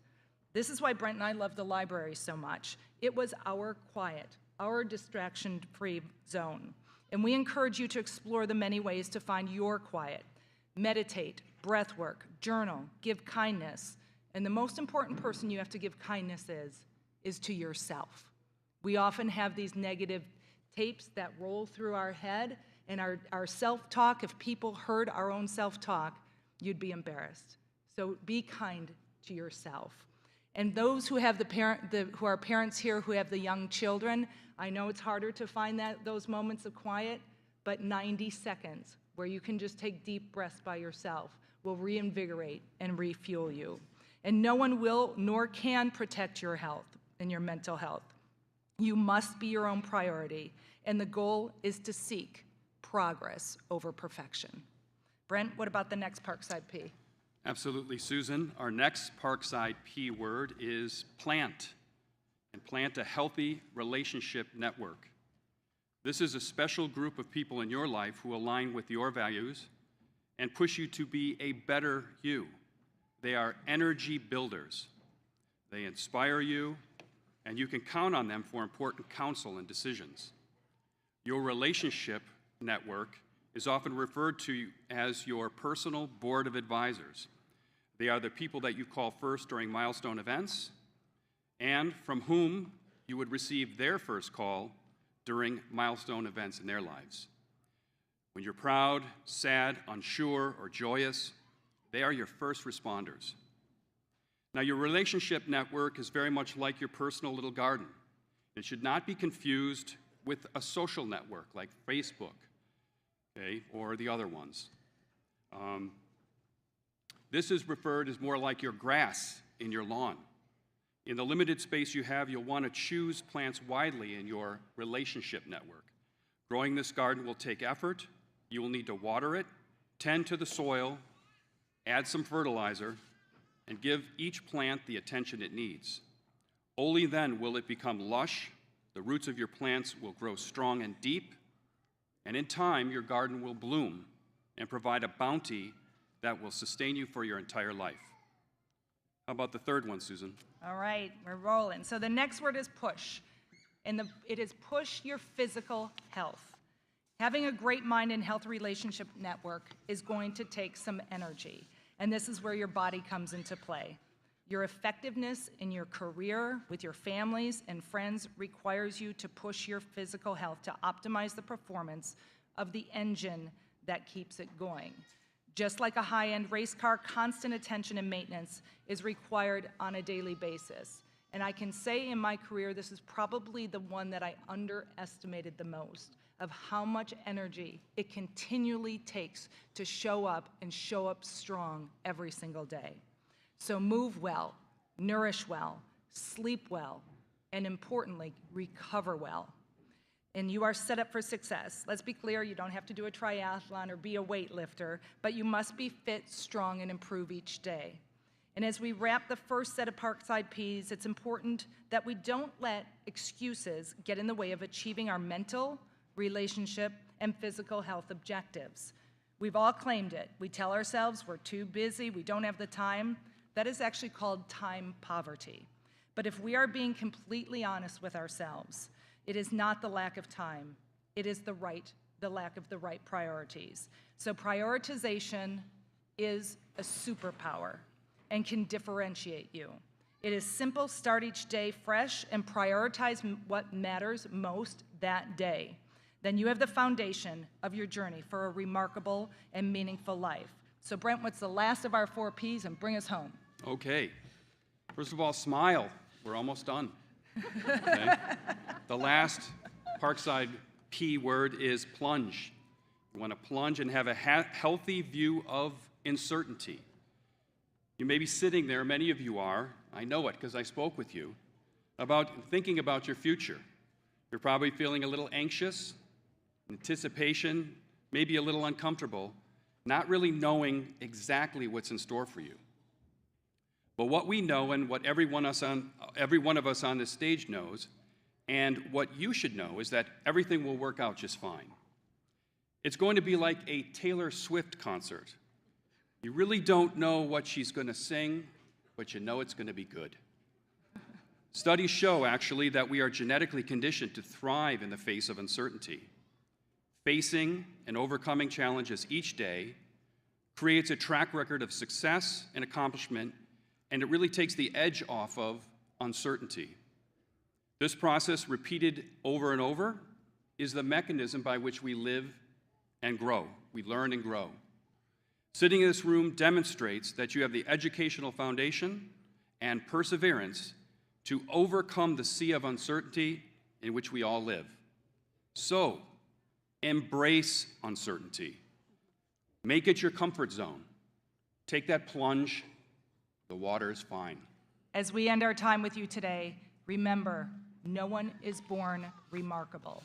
This is why Brent and I love the library so much. It was our quiet, our distraction-free zone. And we encourage you to explore the many ways to find your quiet. Meditate, breath work, journal, give kindness. And the most important person you have to give kindness is to yourself. We often have these negative tapes that roll through our head, and our self-talk, if people heard our own self-talk, you'd be embarrassed. So be kind to yourself. And those who have who are parents here who have the young children, I know it's harder to find those moments of quiet, but 90 seconds where you can just take deep breaths by yourself will reinvigorate and refuel you. And no one will nor can protect your health and your mental health. You must be your own priority, and the goal is to seek progress over perfection. Brent, what about the next Parkside P? Absolutely, Susan. Our next Parkside P word is plant, and plant a healthy relationship network. This is a special group of people in your life who align with your values and push you to be a better you. They are energy builders. They inspire you, and you can count on them for important counsel and decisions. Your relationship network is often referred to as your personal board of advisors. They are the people that you call first during milestone events and from whom you would receive their first call during milestone events in their lives. When you're proud, sad, unsure, or joyous, they are your first responders. Now, your relationship network is very much like your personal little garden. It should not be confused with a social network like Facebook, okay, or the other ones. This is referred as more like your grass in your lawn. In the limited space you have, you'll want to choose plants widely in your relationship network. Growing this garden will take effort. You will need to water it, tend to the soil, add some fertilizer, and give each plant the attention it needs. Only then will it become lush, the roots of your plants will grow strong and deep, and in time your garden will bloom and provide a bounty that will sustain you for your entire life. How about the third one, Susan? All right, we're rolling. So the next word is push, and it is push your physical health. Having a great mind and health relationship network is going to take some energy, and this is where your body comes into play. Your effectiveness in your career, with your families and friends, requires you to push your physical health to optimize the performance of the engine that keeps it going. Just like a high-end race car, constant attention and maintenance is required on a daily basis. And I can say in my career, this is probably the one that I underestimated the most, of how much energy it continually takes to show up and show up strong every single day. So move well, nourish well, sleep well, and importantly, recover well. And you are set up for success. Let's be clear, you don't have to do a triathlon or be a weightlifter, but you must be fit, strong, and improve each day. And as we wrap the first set of Parkside Ps, it's important that we don't let excuses get in the way of achieving our mental, relationship, and physical health objectives. We've all claimed it. We tell ourselves we're too busy, we don't have the time. That is actually called time poverty. But if we are being completely honest with ourselves, it is not the lack of time, it is the lack of the right priorities. So prioritization is a superpower and can differentiate you. It is simple, start each day fresh and prioritize what matters most that day. Then you have the foundation of your journey for a remarkable and meaningful life. So Brent, what's the last of our 4 Ps, and bring us home? Okay. First of all, smile. We're almost done. Okay. The last Parkside P word is plunge. You want to plunge and have a healthy view of uncertainty. You may be sitting there, many of you are, I know it because I spoke with you, thinking about your future. You're probably feeling a little anxious, anticipation, maybe a little uncomfortable, not really knowing exactly what's in store for you. But what we know and what every one of us on this stage knows, and what you should know, is that everything will work out just fine. It's going to be like a Taylor Swift concert. You really don't know what she's going to sing, but you know it's going to be good. Studies show, actually, that we are genetically conditioned to thrive in the face of uncertainty. Facing and overcoming challenges each day creates a track record of success and accomplishment, and it really takes the edge off of uncertainty. This process, repeated over and over, is the mechanism by which we live and grow. We learn and grow. Sitting in this room demonstrates that you have the educational foundation and perseverance to overcome the sea of uncertainty in which we all live. So, embrace uncertainty. Make it your comfort zone. Take that plunge. The water is fine. As we end our time with you today, Remember, no one is born remarkable.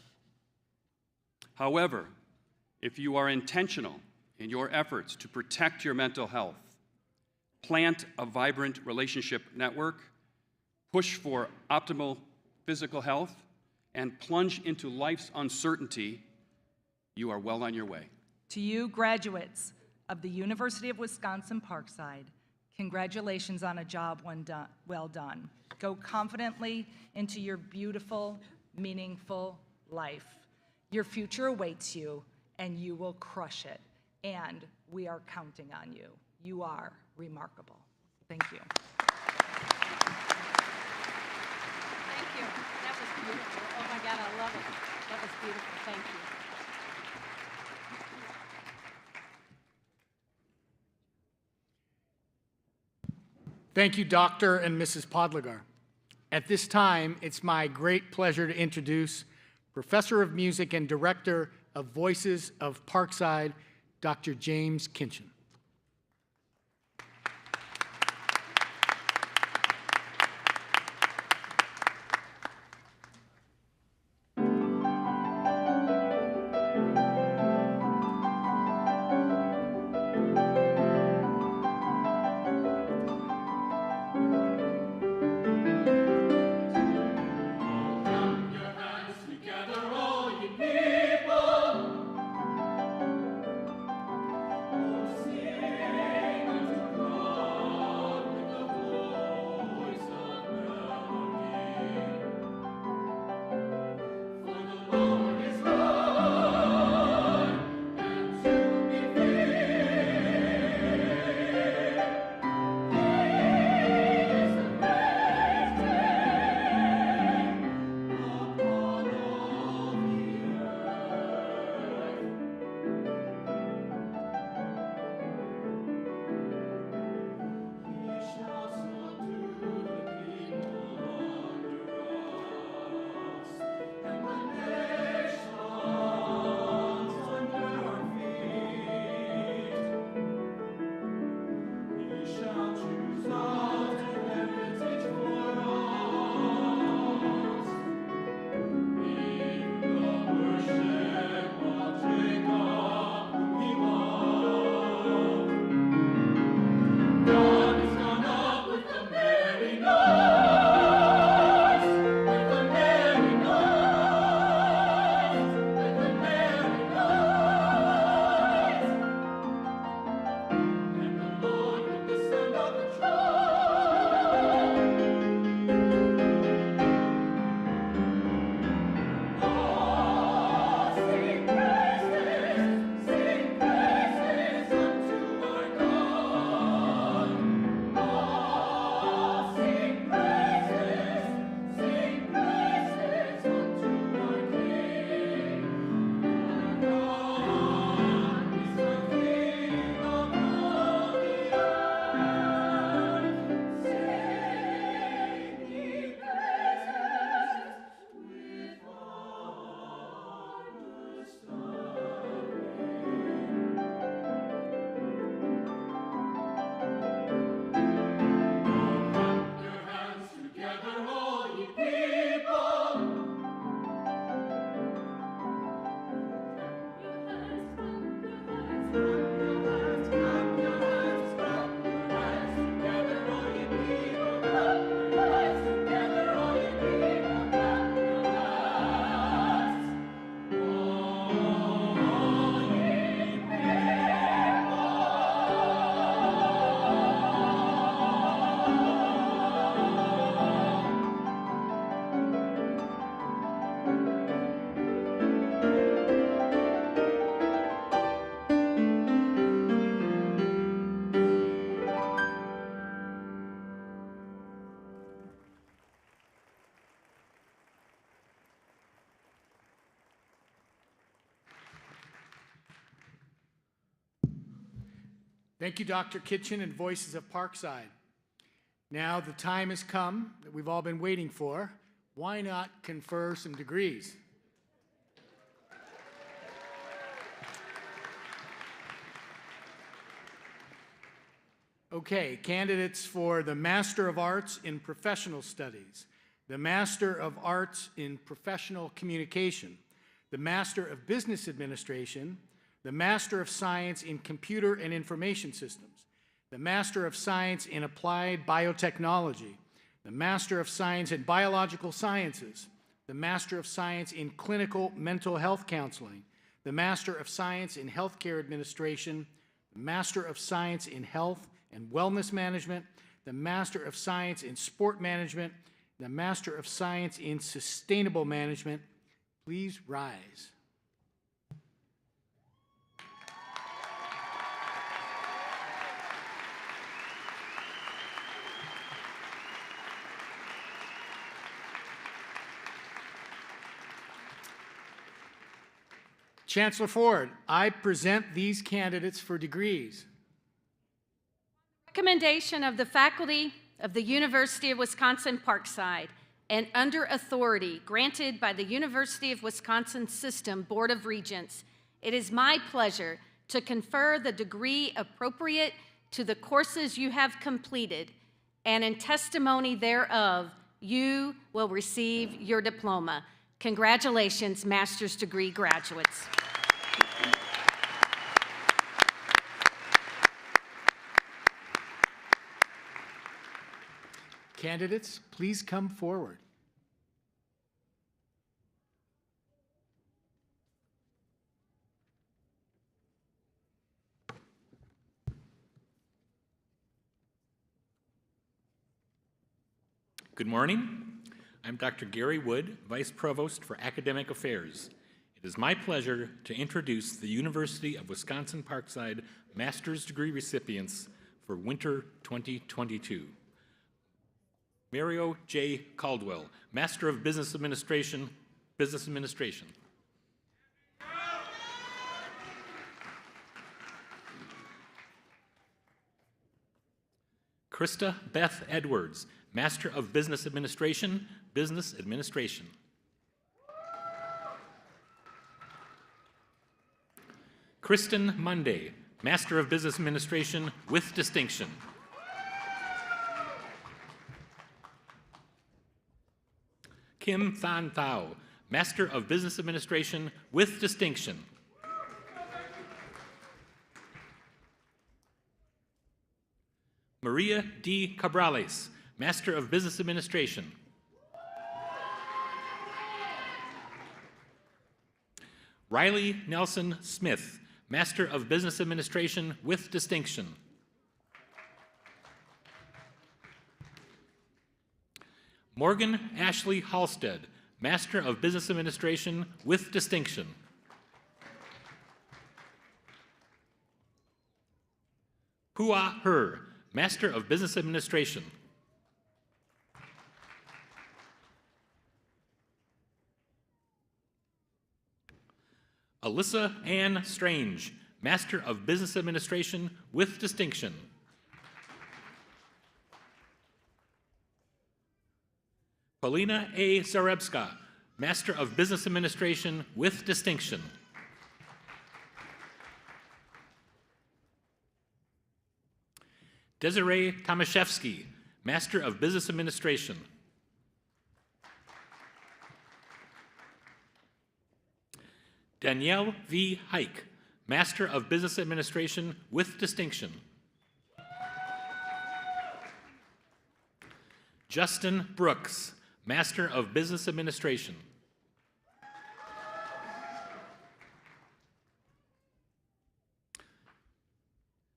However, if you are intentional in your efforts to protect your mental health, plant a vibrant relationship network, push for optimal physical health, and plunge into life's uncertainty, you are well on your way. To you, graduates of the University of Wisconsin-Parkside, congratulations on a job well done. Go confidently into your beautiful, meaningful life. Your future awaits you, and you will crush it. And we are counting on you. You are remarkable. Thank you. Thank you. That was beautiful. Oh my God, I love it. That was beautiful. Thank you. Thank you, Dr. and Mrs. Podlegar. At this time, it's my great pleasure to introduce Professor of Music and Director of Voices of Parkside, Dr. James Kinchin. Thank you, Dr. Kitchen and Voices of Parkside. Now the time has come that we've all been waiting for. Why not confer some degrees? Okay, candidates for the Master of Arts in Professional Studies, the Master of Arts in Professional Communication, the Master of Business Administration, the Master of Science in Computer and Information Systems, the Master of Science in Applied Biotechnology, the Master of Science in Biological Sciences, the Master of Science in Clinical Mental Health Counseling, the Master of Science in Healthcare Administration, the Master of Science in Health and Wellness Management, the Master of Science in Sport Management, the Master of Science in Sustainable Management. Please rise. Chancellor Ford, I present these candidates for degrees. Recommendation of the faculty of the University of Wisconsin-Parkside and under authority granted by the University of Wisconsin System Board of Regents, it is my pleasure to confer the degree appropriate to the courses you have completed, and in testimony thereof, you will receive your diploma. Congratulations, master's degree graduates. Candidates, please come forward. Good morning. I'm Dr. Gary Wood, Vice Provost for Academic Affairs. It is my pleasure to introduce the University of Wisconsin-Parkside Master's Degree recipients for winter 2022. Mario J. Caldwell, Master of Business Administration, Business Administration. Krista Beth Edwards, Master of Business Administration, Business Administration. Kristen Monday, Master of Business Administration with distinction. Kim Than Thao, Master of Business Administration with distinction. Maria D. Cabrales, Master of Business Administration. Riley Nelson Smith, Master of Business Administration with distinction. Morgan Ashley Halstead, Master of Business Administration with distinction. Hua Her, Master of Business Administration. Alyssa Ann Strange, Master of Business Administration with distinction. Paulina A. Zarebska, Master of Business Administration with distinction. Desiree Tomaszewski, Master of Business Administration. Danielle V. Hike, Master of Business Administration with distinction. Justin Brooks, Master of Business Administration.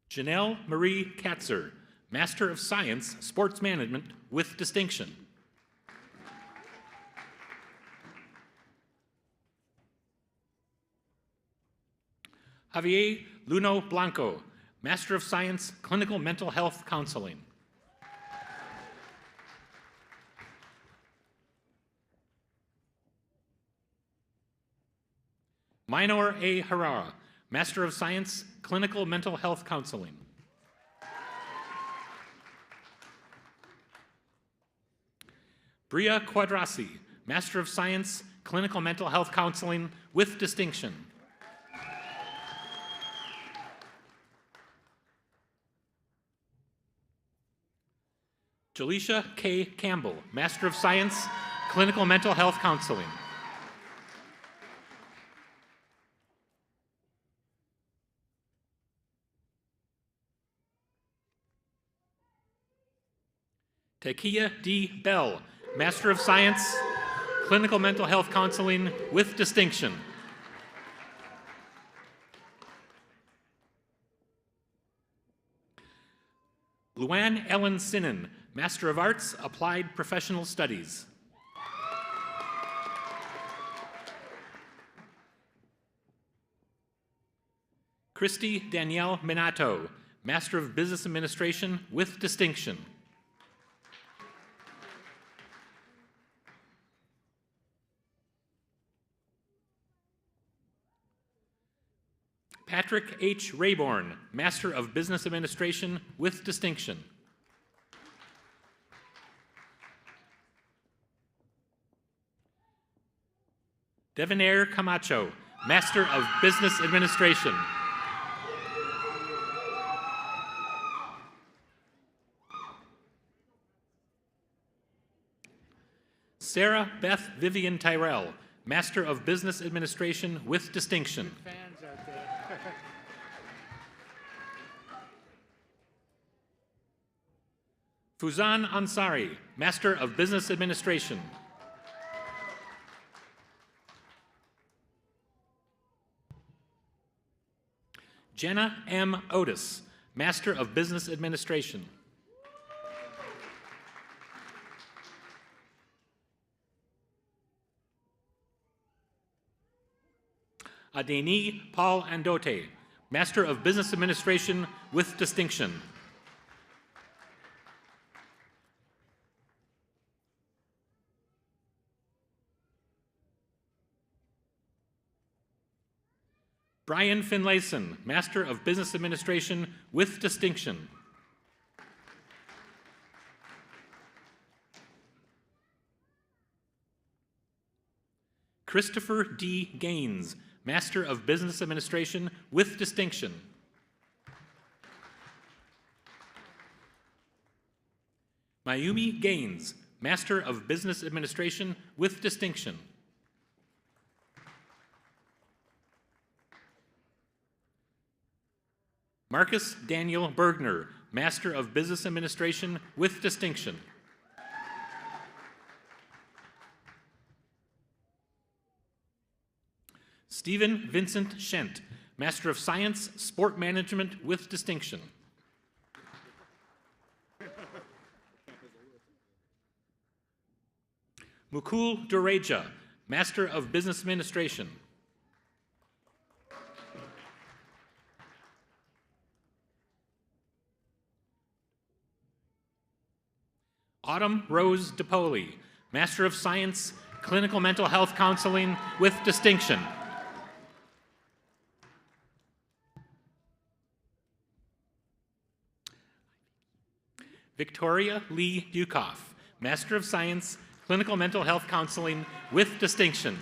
Janelle Marie Katzer, Master of Science, Sports Management with distinction. Javier Luno Blanco, Master of Science, Clinical Mental Health Counseling. Minor A. Harara, Master of Science, Clinical Mental Health Counseling. Bria Quadrasi, Master of Science, Clinical Mental Health Counseling with distinction. Jaleisha K. Campbell, Master of Science, Clinical Mental Health Counseling. Takia D. Bell, Master of Science, Clinical Mental Health Counseling with distinction. Luann Ellen Sinnen, Master of Arts, Applied Professional Studies. Christy Danielle Minato, Master of Business Administration with distinction. Patrick H. Rayborn, Master of Business Administration with distinction. Devonair Camacho, Master of Business Administration. Sarah Beth Vivian Tyrell, Master of Business Administration with distinction. Fans out there. Fuzan Ansari, Master of Business Administration. Jenna M. Otis, Master of Business Administration. Adeni Paul Andote, Master of Business Administration with distinction. Brian Finlayson, Master of Business Administration with distinction. Christopher D. Gaines, Master of Business Administration with distinction. Mayumi Gaines, Master of Business Administration with distinction. Marcus Daniel Bergner, Master of Business Administration with distinction. Stephen Vincent Shent, Master of Science, Sport Management with distinction. Mukul Dureja, Master of Business Administration. Autumn Rose DePoli, Master of Science, Clinical Mental Health Counseling with distinction. Victoria Lee Dukoff, Master of Science, Clinical Mental Health Counseling with distinction.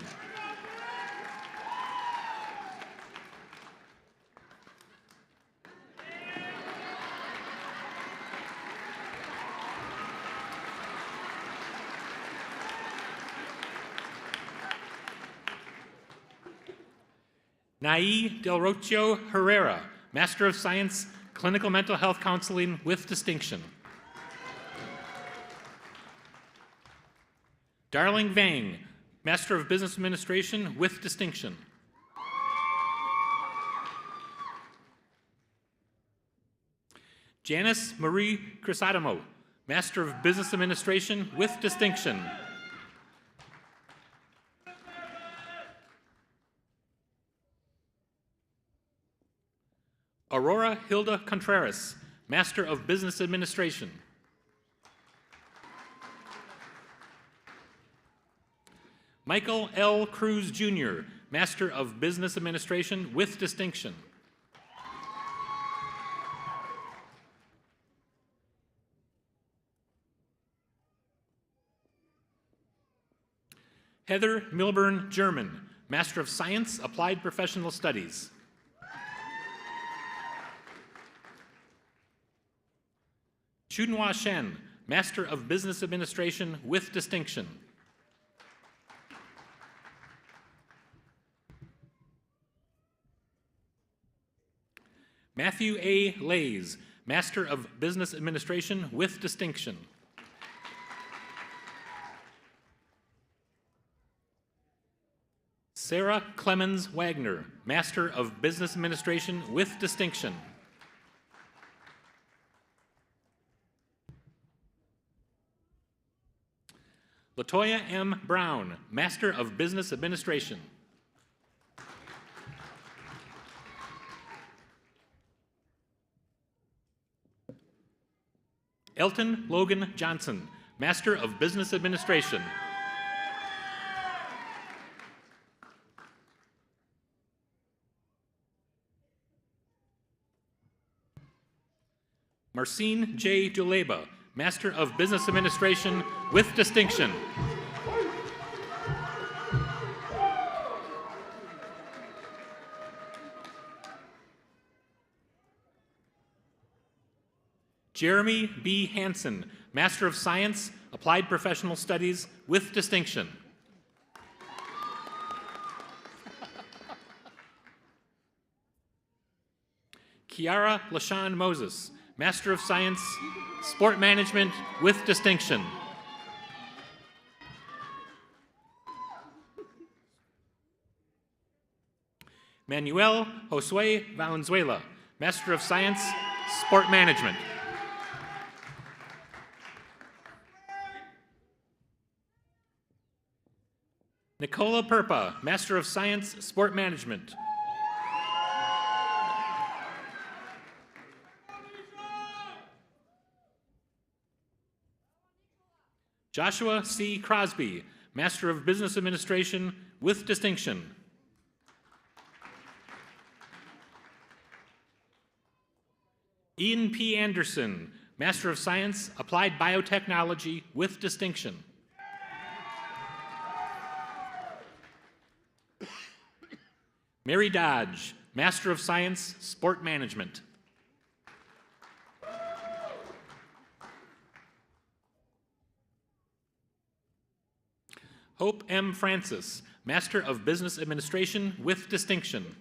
Nai Del Rocio Herrera, Master of Science, Clinical Mental Health Counseling with distinction. Darling Vang, Master of Business Administration with distinction. Janice Marie Crisostomo, Master of Business Administration with distinction. Aurora Hilda Contreras, Master of Business Administration. Michael L. Cruz, Jr., Master of Business Administration with distinction. Heather Milburn German, Master of Science, Applied Professional Studies. Chunhua Shen, Master of Business Administration with distinction. Matthew A. Lays, Master of Business Administration with distinction. Sarah Clemens Wagner, Master of Business Administration with distinction. Latoya M. Brown, Master of Business Administration. Elton Logan Johnson, Master of Business Administration. Marcine J. Duleba, Master of Business Administration with distinction. Jeremy B. Hansen, Master of Science, Applied Professional Studies with distinction. Kiara LaShawn Moses, Master of Science, Sport Management with distinction. Manuel Josue Valenzuela, Master of Science, Sport Management. Nicola Perpa, Master of Science, Sport Management. Joshua C. Crosby, Master of Business Administration with distinction. Ian P. Anderson, Master of Science, Applied Biotechnology with distinction. Mary Dodge, Master of Science, Sport Management. Hope M. Francis, Master of Business Administration with distinction.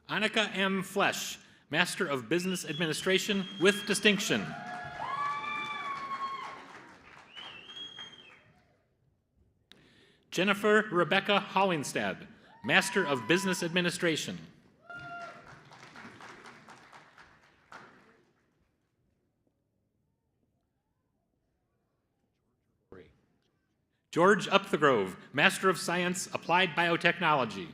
Annika M. Flesch, Master of Business Administration with distinction. Jennifer Rebecca Hollingstad, Master of Business Administration. George Upthegrove, Master of Science, Applied Biotechnology.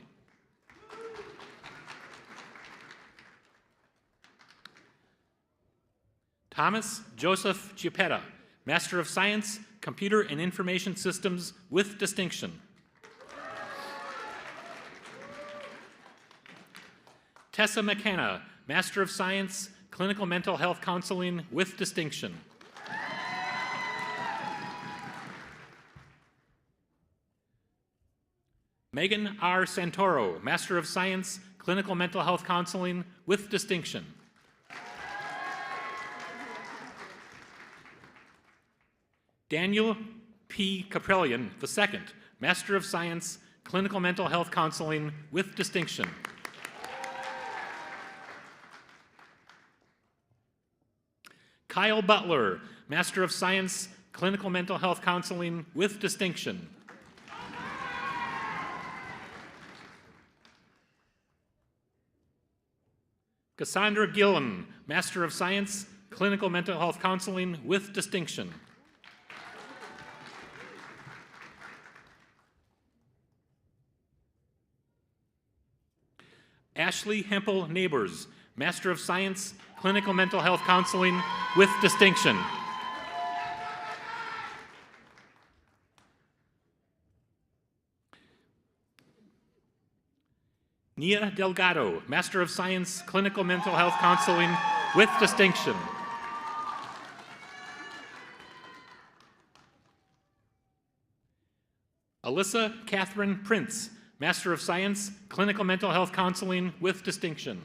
Thomas Joseph Giappetta, Master of Science, Computer and Information Systems with distinction. Tessa McKenna, Master of Science, Clinical Mental Health Counseling with distinction. Megan R. Santoro, Master of Science, Clinical Mental Health Counseling with distinction. Daniel P. Caprellian II, Master of Science, Clinical Mental Health Counseling with distinction. Kyle Butler, Master of Science, Clinical Mental Health Counseling with distinction. Cassandra Gillen, Master of Science, Clinical Mental Health Counseling with distinction. Ashley Hempel Neighbors, Master of Science, Clinical Mental Health Counseling with distinction. Nia Delgado, Master of Science, Clinical Mental Health Counseling with distinction. Alyssa Catherine Prince, Master of Science, Clinical Mental Health Counseling with distinction.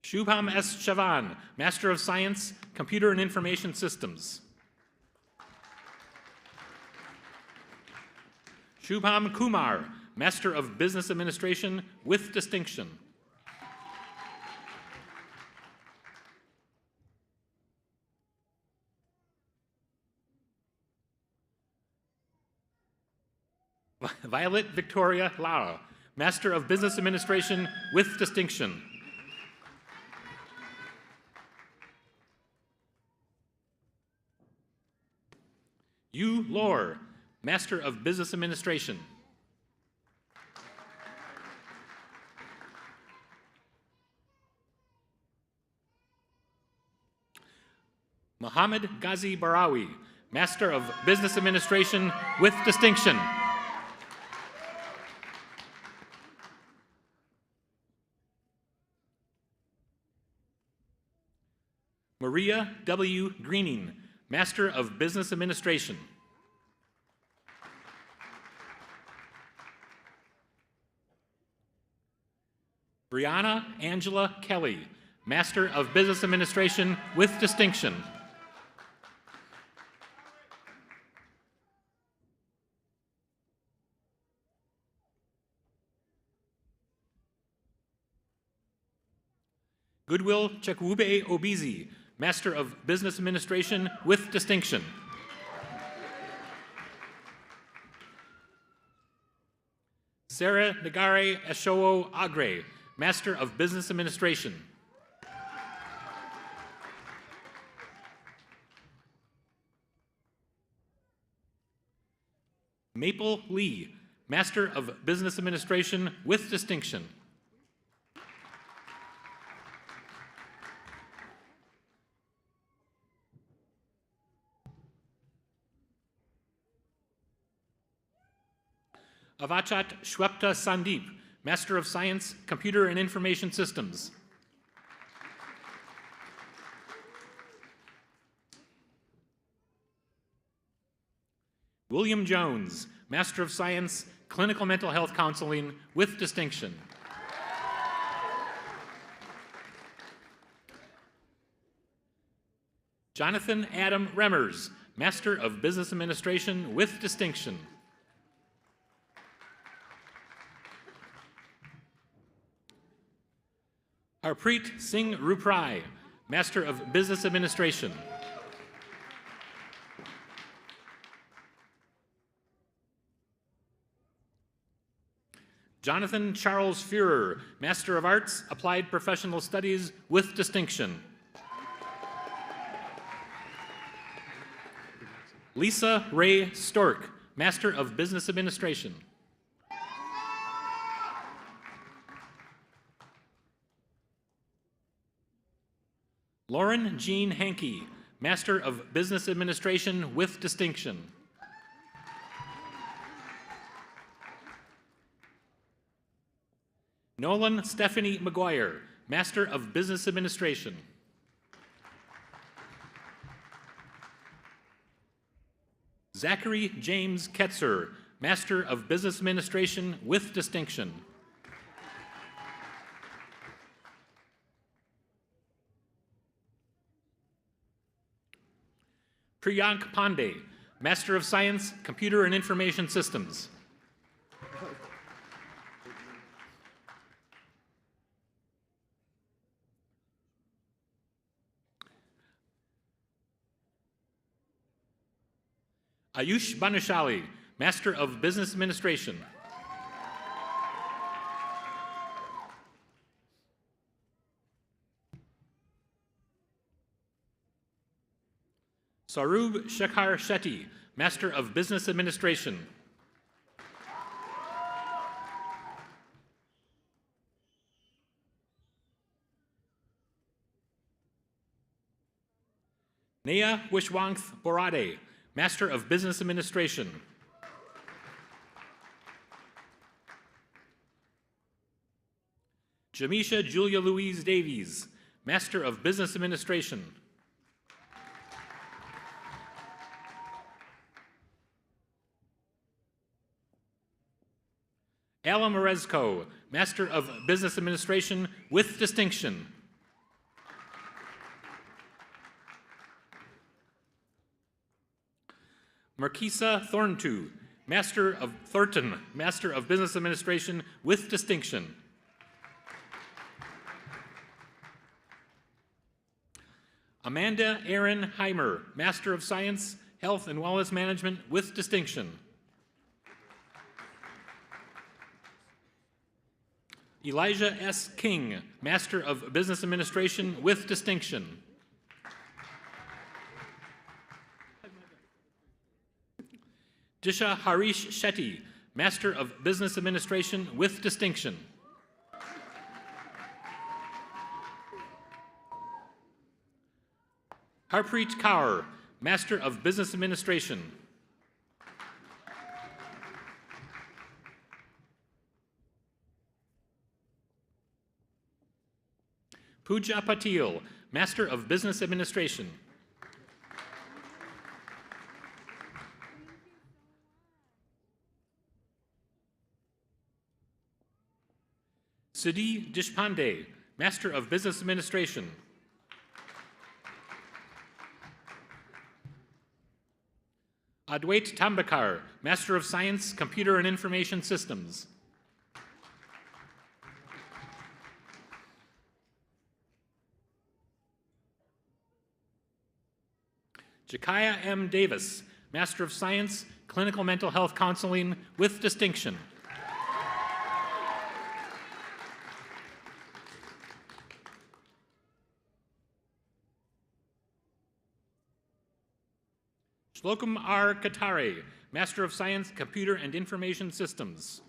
Shubham S. Chavan, Master of Science, Computer and Information Systems. Shubham Kumar, Master of Business Administration with distinction. Violet Victoria Lara, Master of Business Administration with distinction. Yu Lor, Master of Business Administration. Mohammed Ghazi Barawi, Master of Business Administration with distinction. Maria W. Greening, Master of Business Administration. Brianna Angela Kelly, Master of Business Administration with distinction. Goodwill Chekwube Obizi, Master of Business Administration with distinction. Sarah Nagare Eshowo Agre, Master of Business Administration. Maple Lee, Master of Business Administration with distinction. Avachat Shwepta Sandeep, Master of Science, Computer and Information Systems. William Jones, Master of Science, Clinical Mental Health Counseling with distinction. Jonathan Adam Remmers, Master of Business Administration with distinction. Harpreet Singh Ruprai, Master of Business Administration. Jonathan Charles Führer, Master of Arts, Applied Professional Studies with distinction. Lisa Ray Stork, Master of Business Administration. Lauren Jean Hankey, Master of Business Administration with distinction. Nolan Stephanie McGuire, Master of Business Administration. Zachary James Ketzer, Master of Business Administration with distinction. Priyank Pandey, Master of Science, Computer and Information Systems. Ayush Banushali, Master of Business Administration. Sarub Shekhar Shetty, Master of Business Administration. Naya Wishwangth Borade, Master of Business Administration. Jamisha Julia Louise Davies, Master of Business Administration. Ala Morezko, Master of Business Administration with distinction. Marquisa Thornton, Master of Business Administration with distinction. Amanda Erin Heimer, Master of Science, Health and Wellness Management with distinction. Elijah S. King, Master of Business Administration with distinction. Disha Harish Shetty, Master of Business Administration with distinction. Harpreet Kaur, Master of Business Administration. Pooja Patil, Master of Business Administration. Siddhi Deshpande, Master of Business Administration. Adwait Tambakar, Master of Science, Computer and Information Systems. Jakaya M. Davis, Master of Science, Clinical Mental Health Counseling with distinction. Shlokam R. Katare, Master of Science, Computer and Information Systems.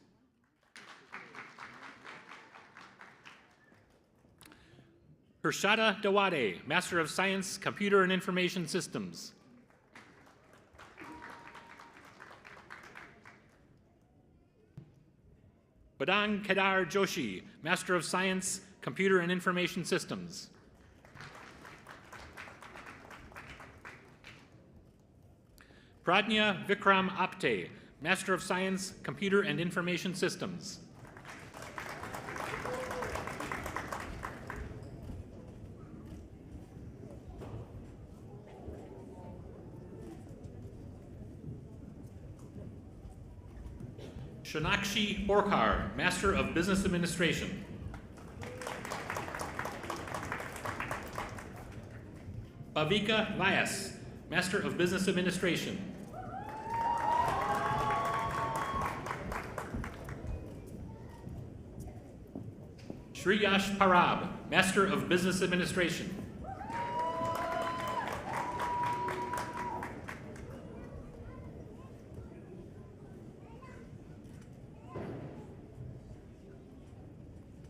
Harshada Dawade, Master of Science, Computer and Information Systems. Badang Kedar Joshi, Master of Science, Computer and Information Systems. Pradnya Vikram Apte, Master of Science, Computer and Information Systems. Shanakshi Borkar, Master of Business Administration. Bhavika Vyas, Master of Business Administration. Shriyash Parab, Master of Business Administration.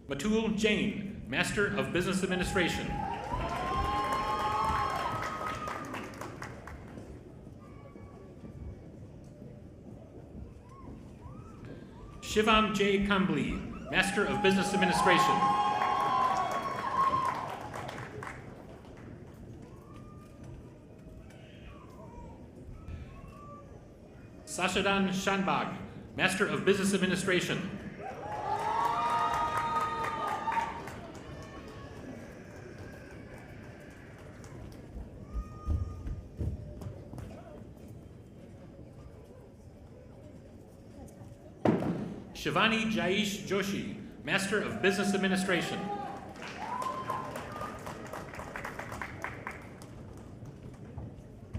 Matul Jain, Master of Business Administration. Shivam J. Kambli, Master of Business Administration. Sashadan Shanbag, Master of Business Administration. Shivani Jaish Joshi, Master of Business Administration.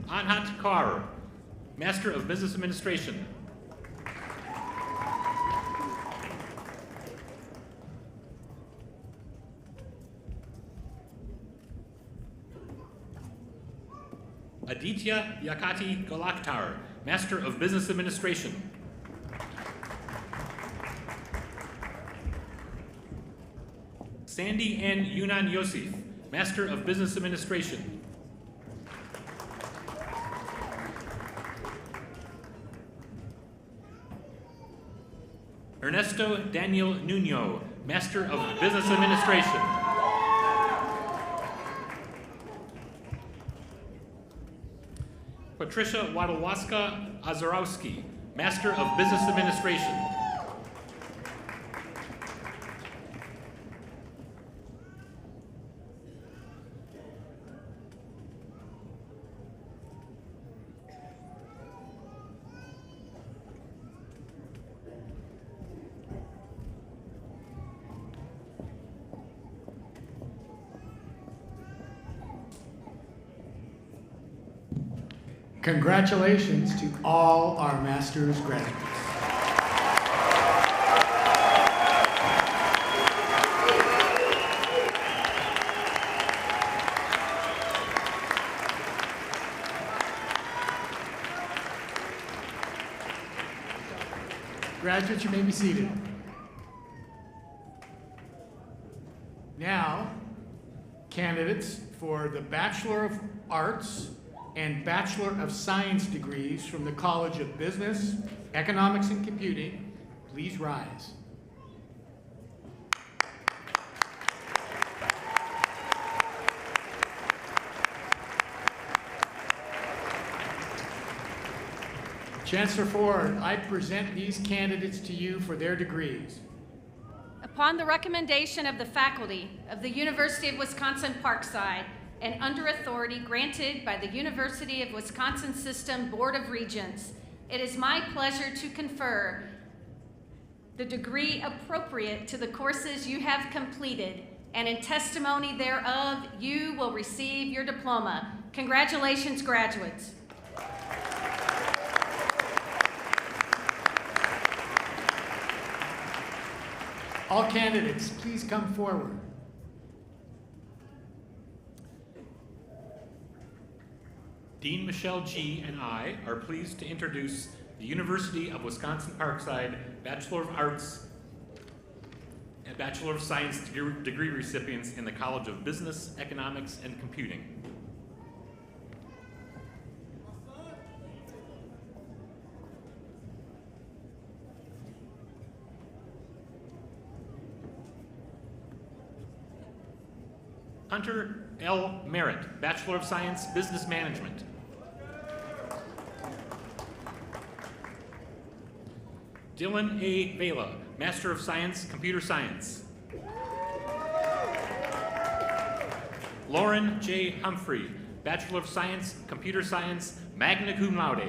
Anhat Kaur, Master of Business Administration. Aditya Yakati Golaktar, Master of Business Administration. Sandy N. Yunan Yosef, Master of Business Administration. Ernesto Daniel Nuno, Master of Business Administration. Patricia Wadowska Azarowski, Master of Business Administration. Congratulations to all our master's graduates. Graduates, you may be seated. Now, candidates for the Bachelor of Arts and Bachelor of Science degrees from the College of Business, Economics, and Computing, please rise. Chancellor Ford, I present these candidates to you for their degrees. Upon the recommendation of the faculty of the University of Wisconsin-Parkside and under authority granted by the University of Wisconsin System Board of Regents, it is my pleasure to confer the degree appropriate to the courses you have completed, and in testimony thereof, you will receive your diploma. Congratulations, graduates. All candidates, please come forward. Dean Michelle G. and I are pleased to introduce the University of Wisconsin-Parkside Bachelor of Arts and Bachelor of Science degree recipients in the College of Business, Economics, and Computing. Hunter L. Merritt, Bachelor of Science, Business Management. Dylan A. Vela, Master of Science, Computer Science. Lauren J. Humphrey, Bachelor of Science, Computer Science, magna cum laude.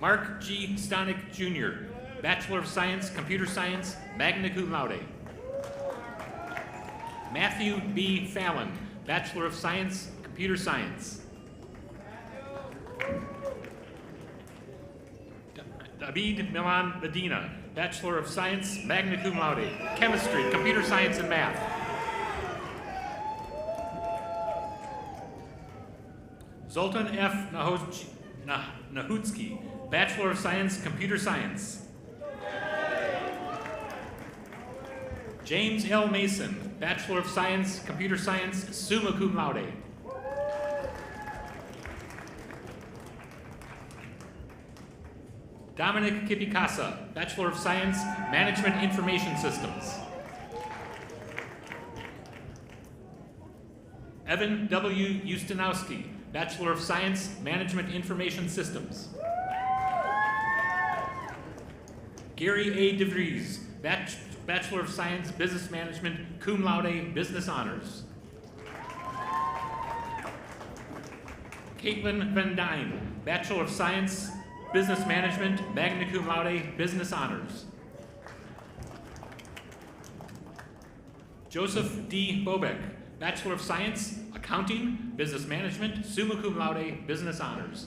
Mark G. Stonick, Jr., Bachelor of Science, Computer Science, magna cum laude. Matthew B. Fallon, Bachelor of Science, Computer Science. David Milan Medina, Bachelor of Science, magna cum laude, Chemistry, Computer Science, and Math. Zoltan F. Nahutsky, Bachelor of Science, Computer Science. James L. Mason, Bachelor of Science, Computer Science, summa cum laude. Dominic Kipikasa, Bachelor of Science, Management Information Systems. Evan W. Ustinowski, Bachelor of Science, Management Information Systems. Gary A. DeVries, Bachelor of Science, Business Management, cum laude, Business Honors. Caitlin Van Dyne, Bachelor of Science, Business Management, magna cum laude, Business Honors. Joseph D. Bobek, Bachelor of Science, Accounting, Business Management, summa cum laude, Business Honors.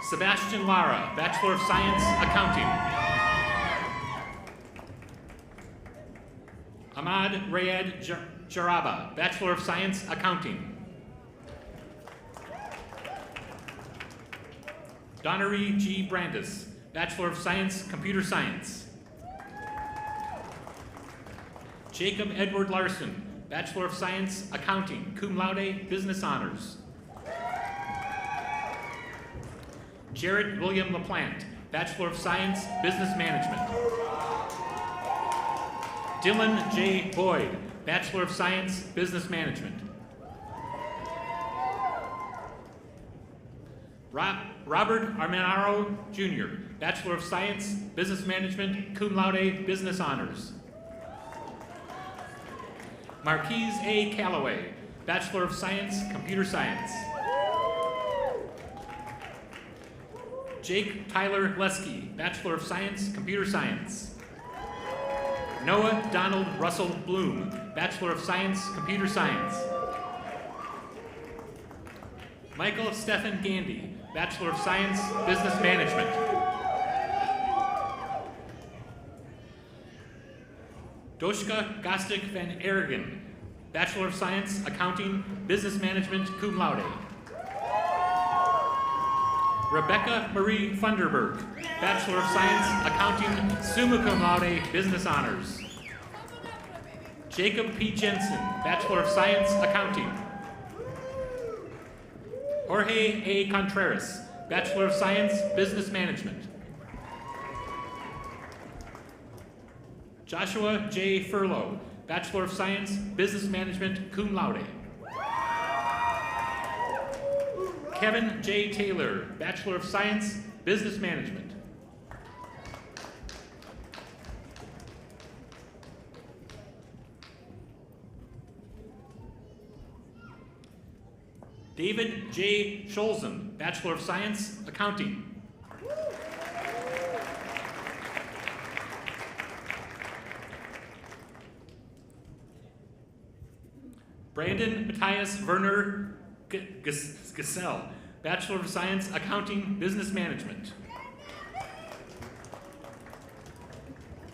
Sebastian Lara, Bachelor of Science, Accounting. Ahmad Rayed Jaraba, Bachelor of Science, Accounting. Donnery G. Brandis, Bachelor of Science, Computer Science. Jacob Edward Larson, Bachelor of Science, Accounting, cum laude, Business Honors. Jared William LaPlante, Bachelor of Science, Business Management. Dylan J. Boyd, Bachelor of Science, Business Management. Robert Armanaro, Jr., Bachelor of Science, Business Management, cum laude, Business Honors. Marquise A. Calloway, Bachelor of Science, Computer Science. Jake Tyler Lesky, Bachelor of Science, Computer Science. Noah Donald Russell Bloom, Bachelor of Science, Computer Science. Michael Stephen Gandy, Bachelor of Science, Business Management. Doshka Gostik van Ergen, Bachelor of Science, Accounting, Business Management, cum laude. Rebecca Marie Funderburg, Bachelor of Science, Accounting, summa cum laude, Business Honors. Jacob P. Jensen, Bachelor of Science, Accounting. Jorge A. Contreras, Bachelor of Science, Business Management. Joshua J. Furlow, Bachelor of Science, Business Management, cum laude. Kevin J. Taylor, Bachelor of Science, Business Management. David J. Scholzen, Bachelor of Science, Accounting. Brandon Matthias Werner Gesell, Bachelor of Science, Accounting, Business Management.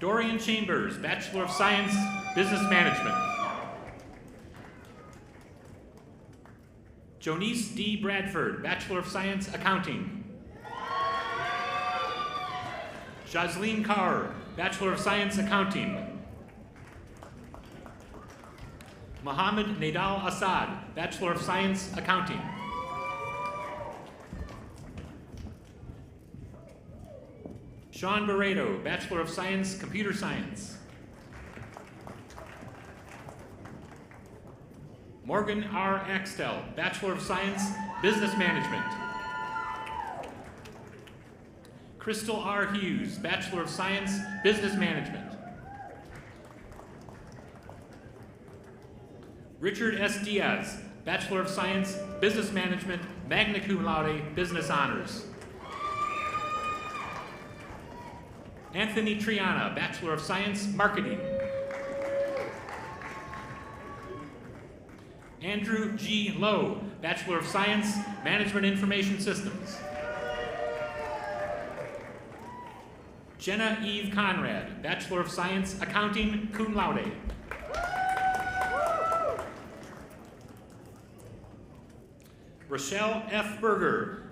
Dorian Chambers, Bachelor of Science, Business Management. Jonice D. Bradford, Bachelor of Science, Accounting. Jazleen Carr, Bachelor of Science, Accounting. Mohammed Nadal Assad, Bachelor of Science, Accounting. Sean Barreto, Bachelor of Science, Computer Science. Morgan R. Axtell, Bachelor of Science, Business Management. Crystal R. Hughes, Bachelor of Science, Business Management. Richard S. Diaz, Bachelor of Science, Business Management, magna cum laude, Business Honors. Anthony Triana, Bachelor of Science, Marketing. Andrew G. Lowe, Bachelor of Science, Management Information Systems. Jenna Eve Conrad, Bachelor of Science, Accounting, cum laude. Rochelle F. Berger,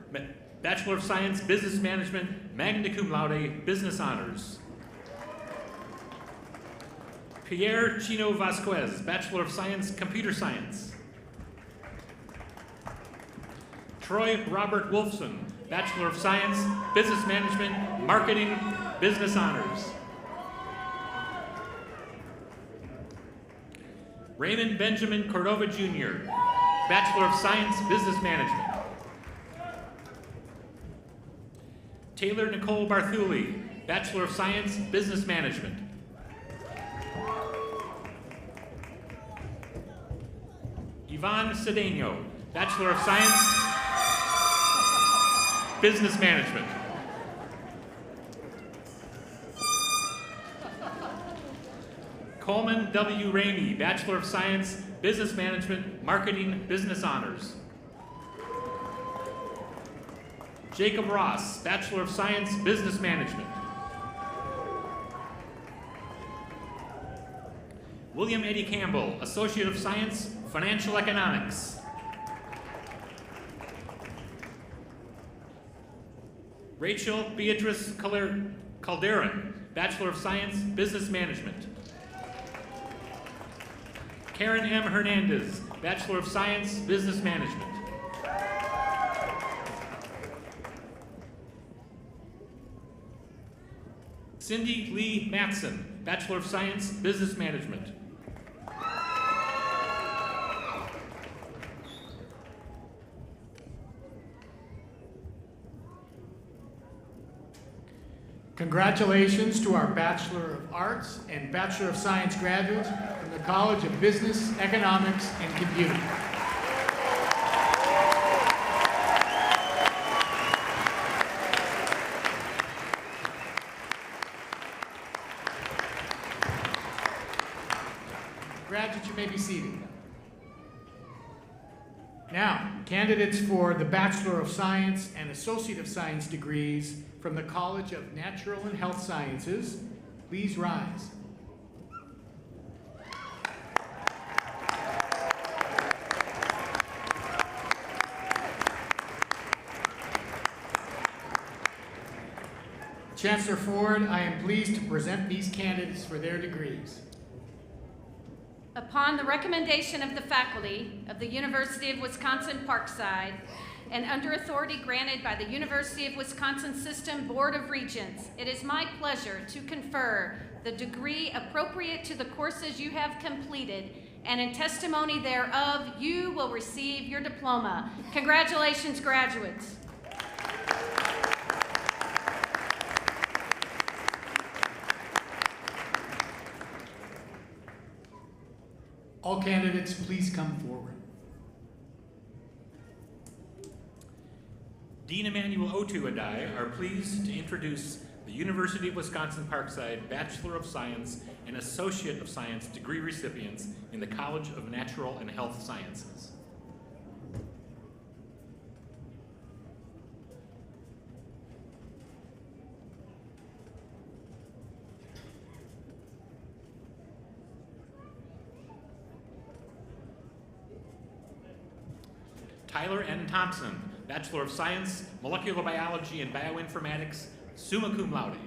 Bachelor of Science, Business Management, magna cum laude, Business Honors. Pierre Chino Vasquez, Bachelor of Science, Computer Science. Troy Robert Wolfson, Bachelor of Science, Business Management, Marketing, Business Honors. Raymond Benjamin Cordova Jr., Bachelor of Science, Business Management. Taylor Nicole Barthuli, Bachelor of Science, Business Management. Yvonne Cedeno, Bachelor of Science, Business Management. Coleman W. Ramey, Bachelor of Science, Business Management, Marketing, Business Honors. Jacob Ross, Bachelor of Science, Business Management. William Eddie Campbell, Associate of Science, Financial Economics. Rachel Beatrice Calderon, Bachelor of Science, Business Management. Karen M. Hernandez, Bachelor of Science, Business Management. Cindy Lee Matson, Bachelor of Science, Business Management. Congratulations to our Bachelor of Arts and Bachelor of Science graduates from the College of Business, Economics, and Computing. may be seated. Now, candidates for the Bachelor of Science and Associate of Science degrees from the College of Natural and Health Sciences, please rise. Chancellor Ford, I am pleased to present these candidates for their degrees. Upon the recommendation of the faculty of the University of Wisconsin-Parkside and under authority granted by the University of Wisconsin System Board of Regents, it is my pleasure to confer the degree appropriate to the courses you have completed, and in testimony thereof, you will receive your diploma. Congratulations, graduates. All candidates, please come forward. Dean Emmanuel Otu and I are pleased to introduce the University of Wisconsin-Parkside Bachelor of Science and Associate of Science degree recipients in the College of Natural and Health Sciences. Tyler N. Thompson, Bachelor of Science, Molecular Biology and Bioinformatics, summa cum laude.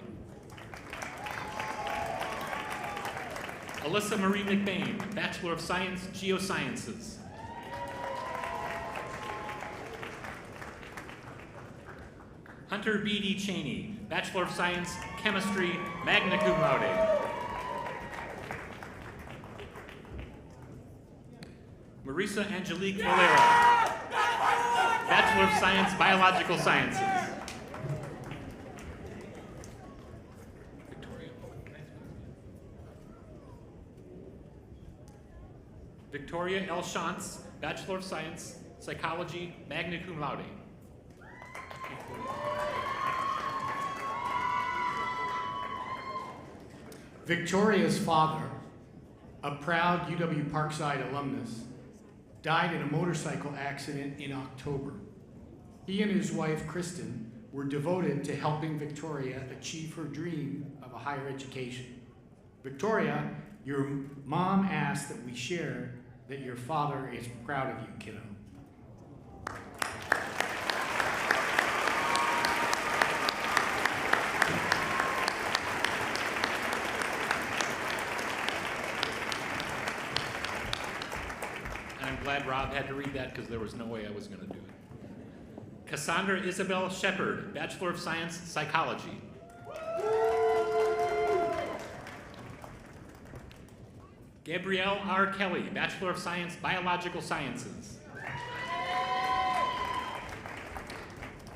Alyssa Marie McBain, Bachelor of Science, Geosciences. Hunter B.D. Cheney, Bachelor of Science, Chemistry, magna cum laude. Marisa Angelique Valera, Bachelor of Science, Biological Sciences. Victoria L. Shantz, Bachelor of Science, Psychology, magna cum laude. Victoria's father, a proud UW-Parkside alumnus, died in a motorcycle accident in October. He and his wife, Kristen, were devoted to helping Victoria achieve her dream of a higher education. Victoria, your mom asked that we share that your father is proud of you, kiddo. I'm glad Rob had to read that because there was no way I was going to do it. Cassandra Isabel Shepard, Bachelor of Science, Psychology. Gabrielle R. Kelly, Bachelor of Science, Biological Sciences.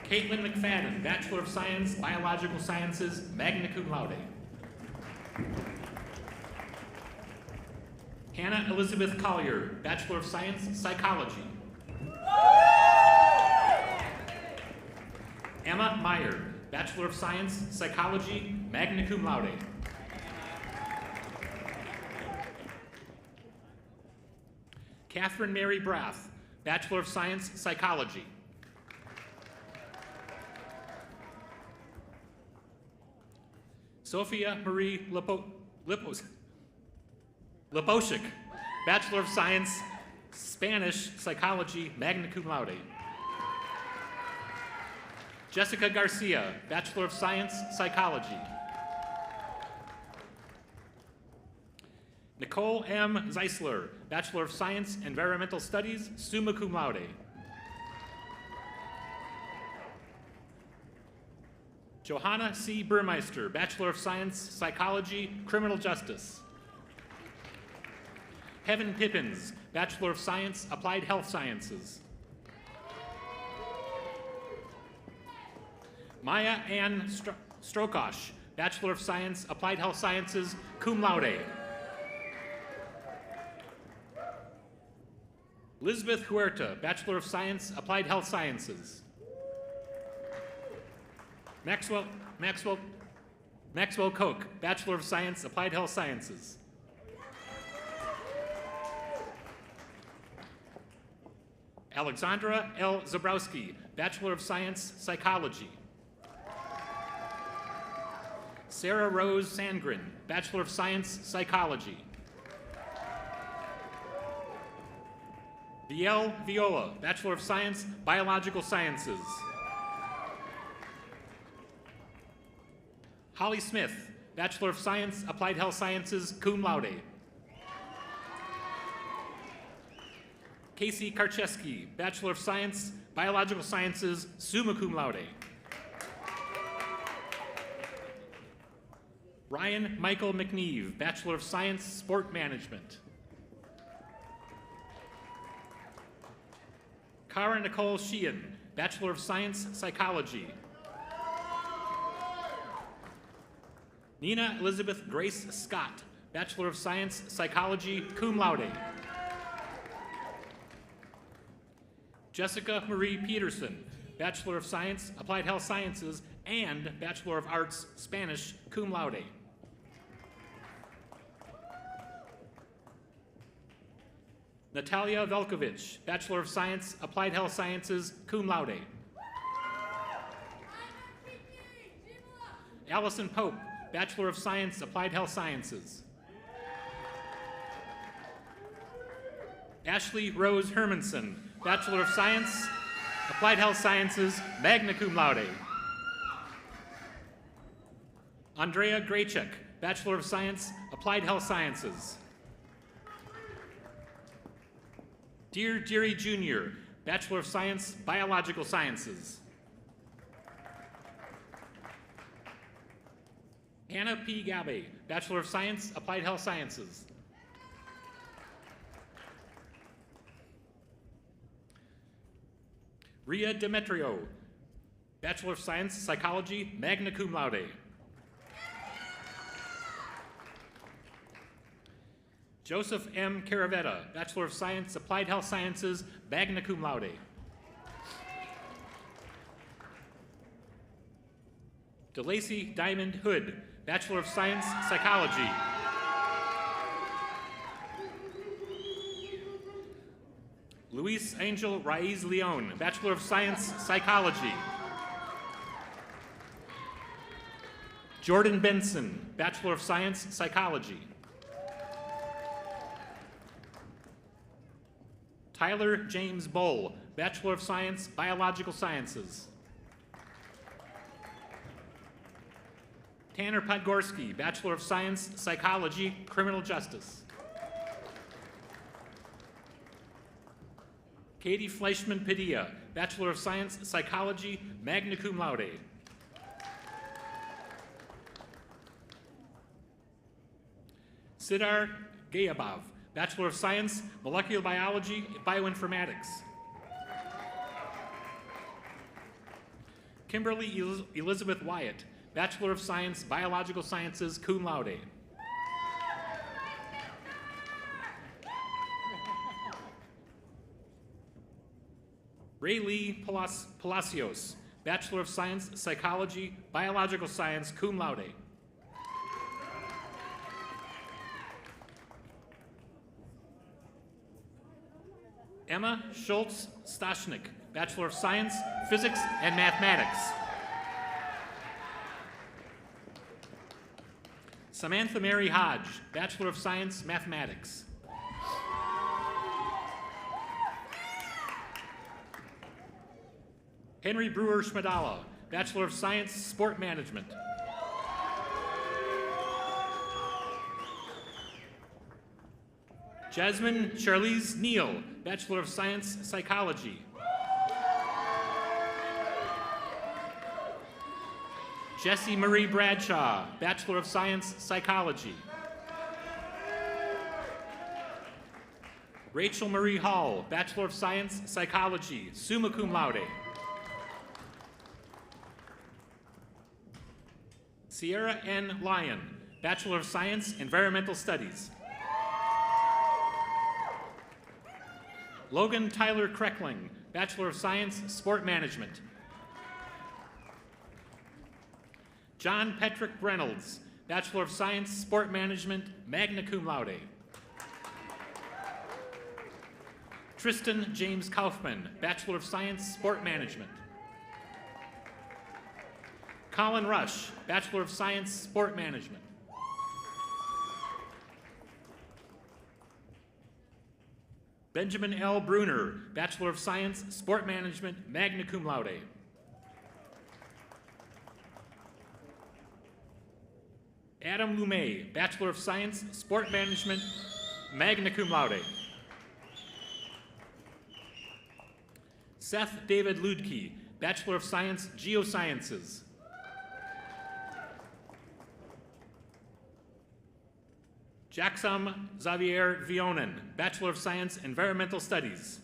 Caitlin McFadden, Bachelor of Science, Biological Sciences, magna cum laude. Hannah Elizabeth Collier, Bachelor of Science, Psychology. Emma Meyer, Bachelor of Science, Psychology, magna cum laude. Catherine Mary Brath, Bachelor of Science, Psychology. Sophia Marie Leposhik, Bachelor of Science, Spanish, Psychology, magna cum laude. Jessica Garcia, Bachelor of Science, Psychology. Nicole M. Zeisler, Bachelor of Science, Environmental Studies, summa cum laude. Johanna C. Burmeister, Bachelor of Science, Psychology, Criminal Justice. Heaven Pippins, Bachelor of Science, Applied Health Sciences. Maya Ann Strokosh, Bachelor of Science, Applied Health Sciences, cum laude. Elizabeth Huerta, Bachelor of Science, Applied Health Sciences. Maxwell Koch, Bachelor of Science, Applied Health Sciences. Alexandra L. Zabrowski, Bachelor of Science, Psychology. Sarah Rose Sandgren, Bachelor of Science, Psychology. Viel Viola, Bachelor of Science, Biological Sciences. Holly Smith, Bachelor of Science, Applied Health Sciences, cum laude. Casey Karcheski, Bachelor of Science, Biological Sciences, summa cum laude. Ryan Michael McNeve, Bachelor of Science, Sport Management. Cara Nicole Sheehan, Bachelor of Science, Psychology. Nina Elizabeth Grace Scott, Bachelor of Science, Psychology, cum laude. Jessica Marie Peterson, Bachelor of Science, Applied Health Sciences, and Bachelor of Arts, Spanish, cum laude. Natalia Velkovich, Bachelor of Science, Applied Health Sciences, cum laude. Allison Pope, Bachelor of Science, Applied Health Sciences. Ashley Rose Hermanson, Bachelor of Science, Applied Health Sciences, magna cum laude. Andrea Graychuk, Bachelor of Science, Applied Health Sciences. Dear Deary Jr., Bachelor of Science, Biological Sciences. Hannah P. Gabe, Bachelor of Science, Applied Health Sciences. Ria Demetrio, Bachelor of Science, Psychology, magna cum laude. Joseph M. Caravetta, Bachelor of Science, Applied Health Sciences, magna cum laude. DeLacy Diamond Hood, Bachelor of Science, Psychology. Luis Angel Raiz Leon, Bachelor of Science, Psychology. Jordan Benson, Bachelor of Science, Psychology. Tyler James Bull, Bachelor of Science, Biological Sciences. Tanner Podgorski, Bachelor of Science, Psychology, Criminal Justice. Katie Fleischman Padilla, Bachelor of Science, Psychology, magna cum laude. Sidar Gayabov, Bachelor of Science, Molecular Biology, Bioinformatics. Kimberly Elizabeth Wyatt, Bachelor of Science, Biological Sciences, cum laude. Ray Lee Palacios, Bachelor of Science, Psychology, Biological Science, cum laude. Emma Schultz Stashnik, Bachelor of Science, Physics and Mathematics. Samantha Mary Hodge, Bachelor of Science, Mathematics. Henry Brewer Schmadala, Bachelor of Science, Sport Management. Jasmine Charlize Neal, Bachelor of Science, Psychology. Jessie Marie Bradshaw, Bachelor of Science, Psychology. Rachel Marie Hall, Bachelor of Science, Psychology, summa cum laude. Sierra N. Lyon, Bachelor of Science, Environmental Studies. Logan Tyler Kreckling, Bachelor of Science, Sport Management. John Patrick Reynolds, Bachelor of Science, Sport Management, magna cum laude. Tristan James Kaufman, Bachelor of Science, Sport Management. Colin Rush, Bachelor of Science, Sport Management. Benjamin L. Bruner, Bachelor of Science, Sport Management, magna cum laude. Adam Lumay, Bachelor of Science, Sport Management, magna cum laude. Seth David Ludke, Bachelor of Science, Geosciences. Jacksam Xavier Vionen, Bachelor of Science, Environmental Studies.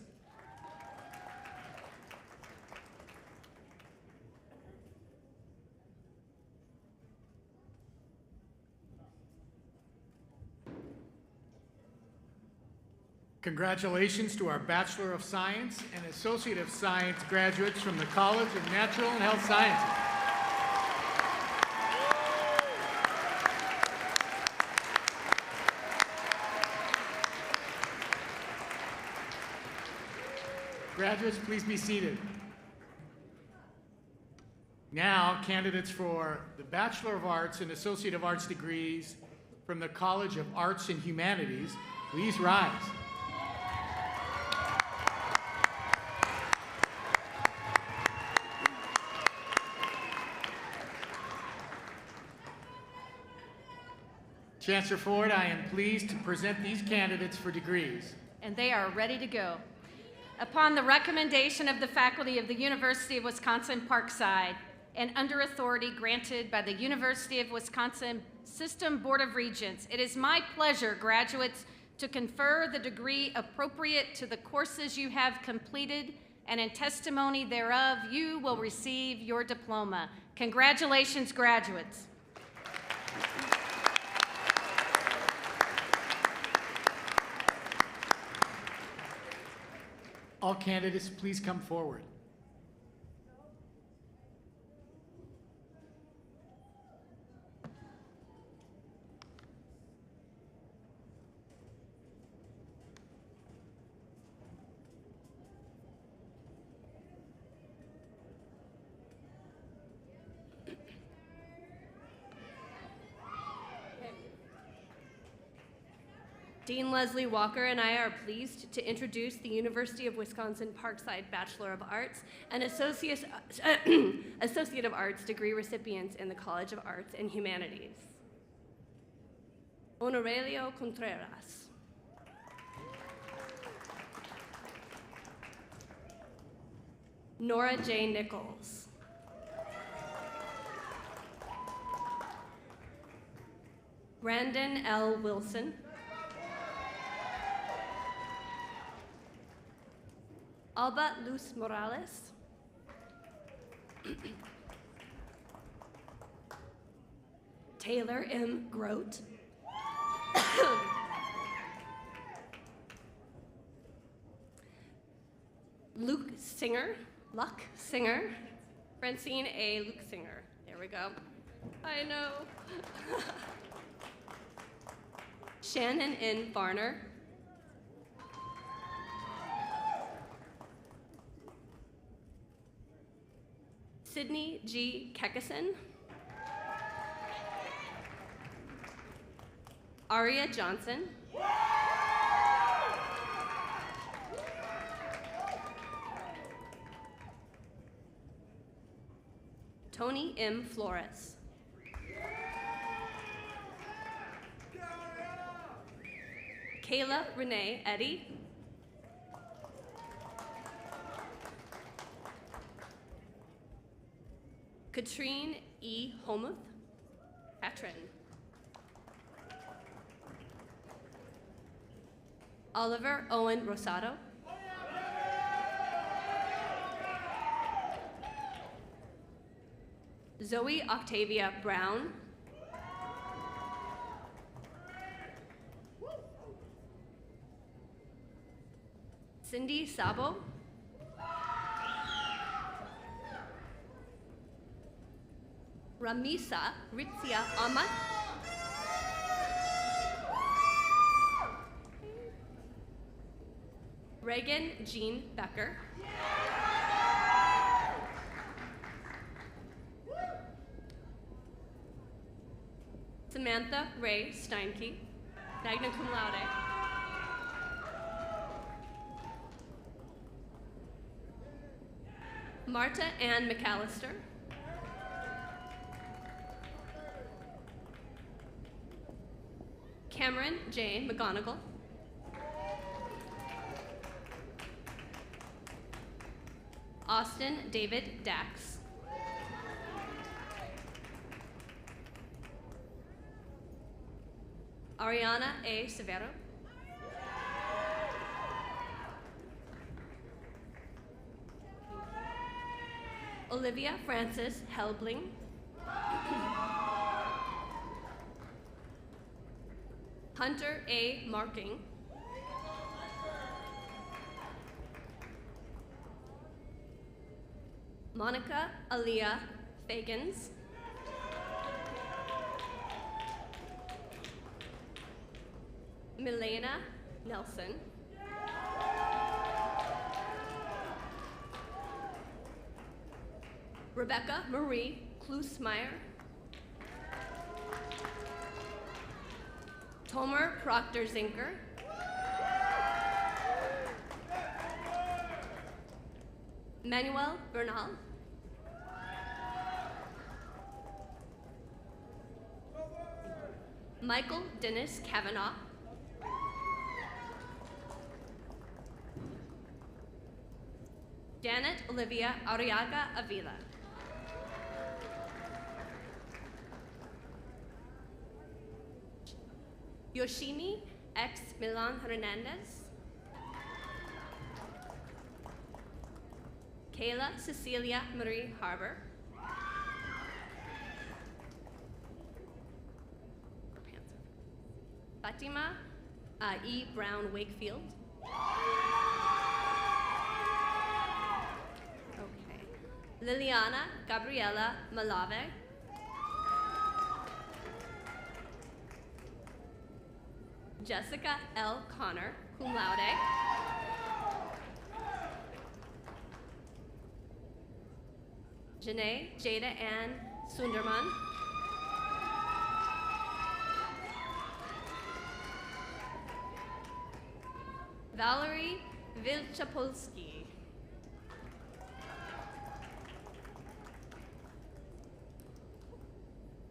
Congratulations to our Bachelor of Science and Associate of Science graduates from the College of Natural and Health Sciences. Graduates, please be seated. Now, candidates for the Bachelor of Arts and Associate of Arts degrees from the College of Arts and Humanities, please rise. Chancellor Ford, I am pleased to present these candidates for degrees. And they are ready to go. Upon the recommendation of the faculty of the University of Wisconsin-Parkside and under authority granted by the University of Wisconsin System Board of Regents, it is my pleasure, graduates, to confer the degree appropriate to the courses you have completed, and in testimony thereof, you will receive your diploma. Congratulations, graduates. All candidates, please come forward. Dean Leslie Walker and I are pleased to introduce the University of Wisconsin-Parkside Bachelor of Arts and Associate of Arts degree recipients in the College of Arts and Humanities. Honorelio Contreras. Nora J. Nichols. Brandon L. Wilson. Alba Luz Morales. Taylor M. Grote. Luke Singer. Francine A. Luke Singer. There we go. I know. Shannon N. Varner. Sydney G. Kekison. Aria Johnson. Tony M. Flores. Kayla Renee Eddy. Katrine E. Holmuth, patron. Oliver Owen Rosado. Zoe Octavia Brown. Cindy Sabo. Ramisa Ritzia Ahmad. Reagan Jean Becker. Samantha Ray Steinke, magna cum laude. Marta Ann McAllister. Cameron J. McGonigal. Austin David Dax. Ariana A. Severo. Olivia Frances Helbling. Hunter A. Marking. Monica Aaliyah Fagans. Milena Nelson. Rebecca Marie Klusmeyer. Tomer Proctor Zinker. Manuel Bernal. Michael Dennis Kavanaugh. Janet Olivia Arriaga Avila. Yoshimi X. Milan Hernandez. Kayla Cecilia Marie Harbour. Fatima E. Brown Wakefield. Okay. Liliana Gabriela Malave. Jessica L. Connor, cum laude. Janae Jada Ann Sunderman. Valerie Vilchapolsky.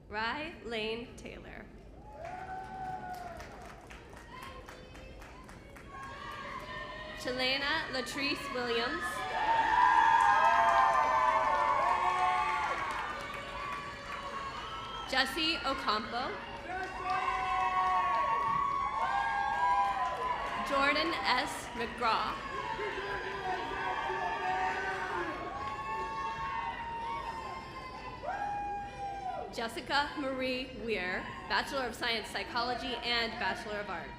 Rye Lane Taylor. Chelena Latrice Williams. Jesse Ocampo. Jordan S. McGraw. Jessica Marie Weir, Bachelor of Science Psychology and Bachelor of Arts.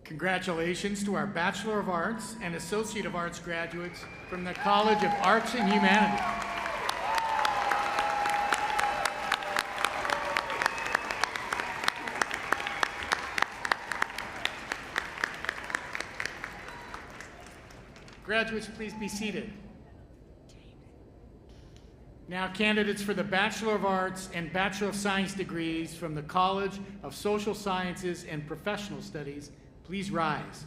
Congratulations to our Bachelor of Arts and Associate of Arts graduates from the College of Arts and Humanities. Graduates, please be seated. Now, candidates for the Bachelor of Arts and Bachelor of Science degrees from the College of Social Sciences and Professional Studies, please rise.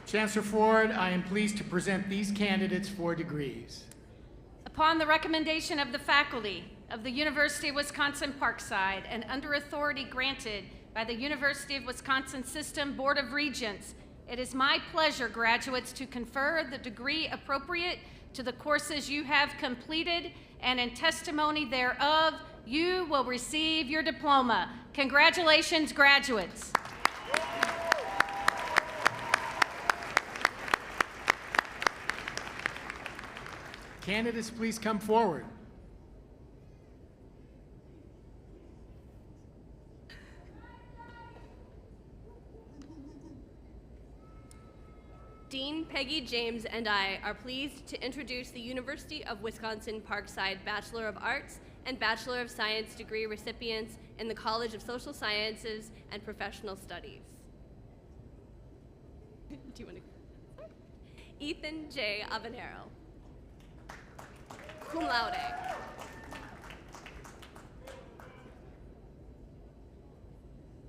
Chancellor Ford, I am pleased to present these candidates for degrees. Upon the recommendation of the faculty of the University of Wisconsin-Parkside and under authority granted by the University of Wisconsin System Board of Regents, it is my pleasure, graduates, to confer the degree appropriate to the courses you have completed, and in testimony thereof, you will receive your diploma. Congratulations, graduates. Candidates, please come forward. Dean Peggy James and I are pleased to introduce the University of Wisconsin-Parkside Bachelor of Arts and Bachelor of Science degree recipients in the College of Social Sciences and Professional Studies. Do you want to? Ethan J. Avanero, cum laude.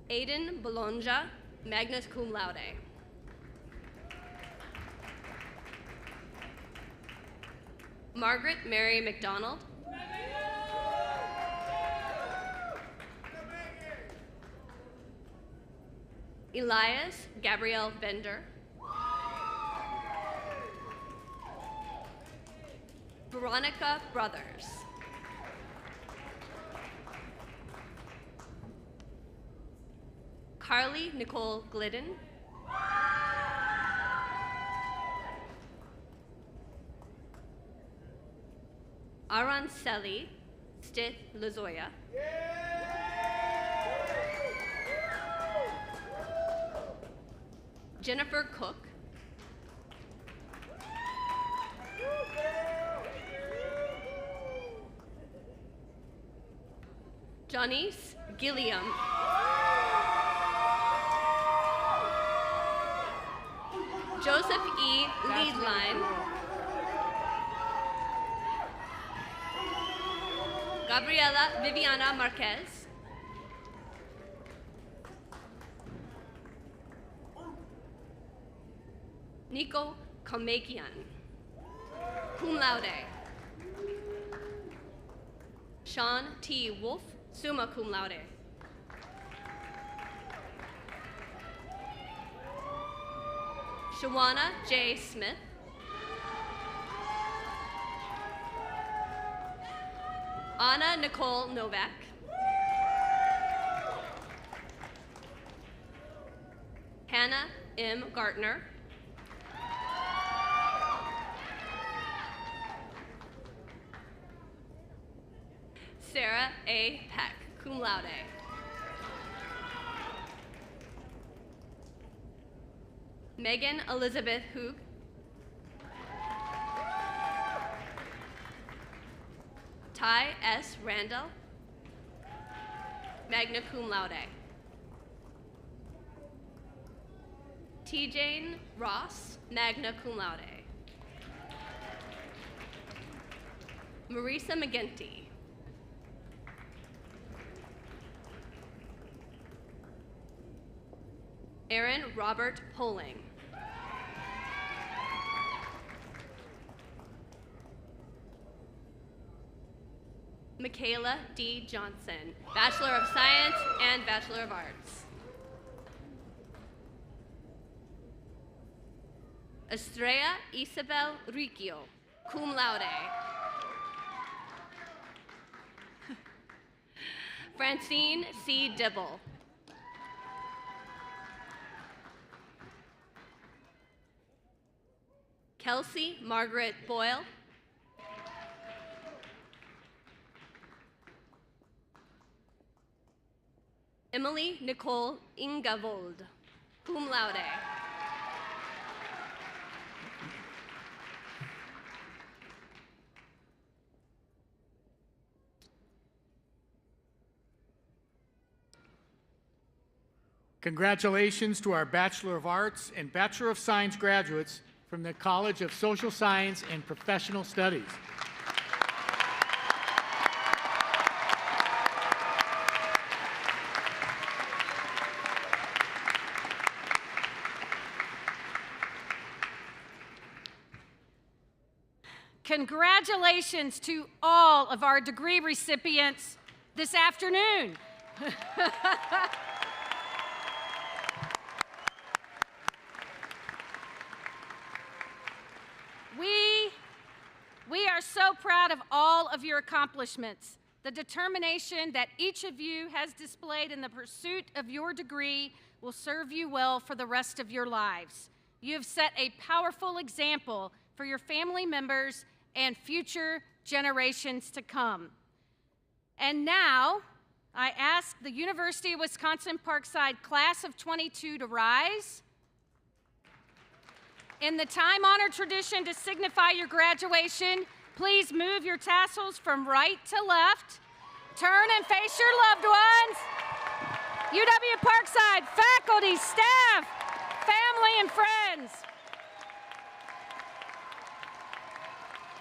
Aiden Bolonja, magna cum laude. Margaret Mary McDonald. Elias Gabrielle Bender. Veronica Brothers. Carly Nicole Glidden. Aranceli Stith Lazoya. Jennifer Cook. Janice Gilliam. Joseph E. Liedline. Gabriela Viviana Marquez. Nico Komekian, cum laude. Sean T. Wolf, summa cum laude. Shawana J. Smith. Anna Nicole Novak. Hannah M. Gartner. Sarah A. Peck, cum laude. Megan Elizabeth Hoog. Ty S. Randall, magna cum laude. T. Jane Ross, magna cum laude. Marisa McGinty. Aaron Robert Poling. Michaela D. Johnson, Bachelor of Science and Bachelor of Arts. Estrella Isabel Riccio, cum laude. Francine C. Dibble. Kelsey Margaret Boyle. Emily Nicole Ingavold, cum laude. Congratulations to our Bachelor of Arts and Bachelor of Science graduates from the College of Social Science and Professional Studies. Congratulations to all of our degree recipients this afternoon. We are so proud of all of your accomplishments. The determination that each of you has displayed in the pursuit of your degree will serve you well for the rest of your lives. You have set a powerful example for your family members and future generations to come. And now, I ask the University of Wisconsin-Parkside Class of 22 to rise. In the time-honored tradition to signify your graduation, please move your tassels from right to left. Turn and face your loved ones. UW-Parkside faculty, staff, family, and friends.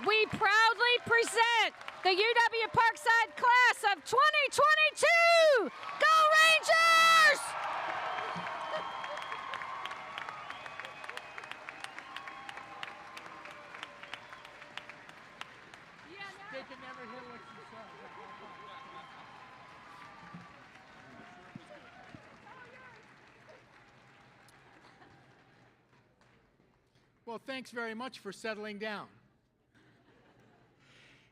We proudly present the UW-Parkside class of 2022. Go Rangers! Well, thanks very much for settling down.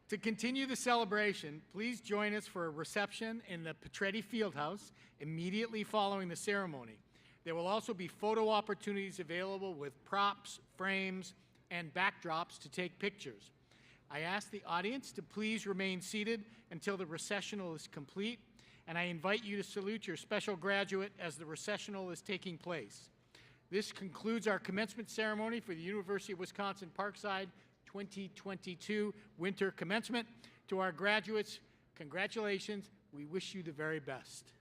To continue the celebration, please join us for a reception in the Petretti Fieldhouse immediately following the ceremony. There will also be photo opportunities available with props, frames, and backdrops to take pictures. I ask the audience to please remain seated until the recessional is complete, and I invite you to salute your special graduate as the recessional is taking place. This concludes our commencement ceremony for the University of Wisconsin-Parkside 2022 Winter Commencement. To our graduates, congratulations. We wish you the very best.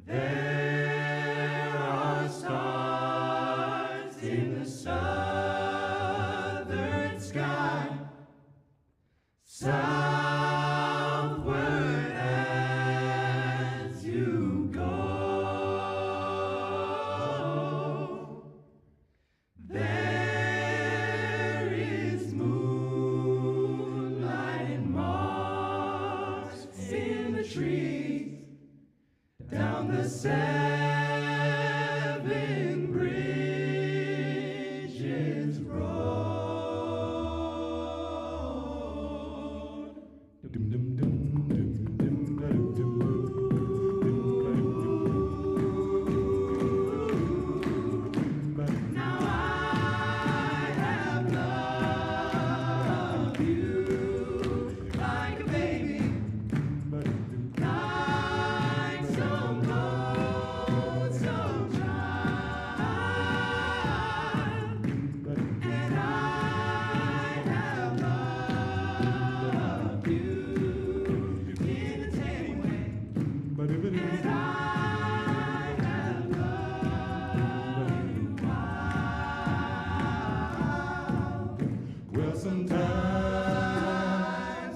There are stars in the southern sky, southward as you go. There is moonlight and moss in the trees, down the seven bridges road. Dum, dum, dum, dum, dum, dum, dum. Now I have loved you like a baby, like some lonesome child, and I have loved you in the same way, and I have loved you wild. Well, sometimes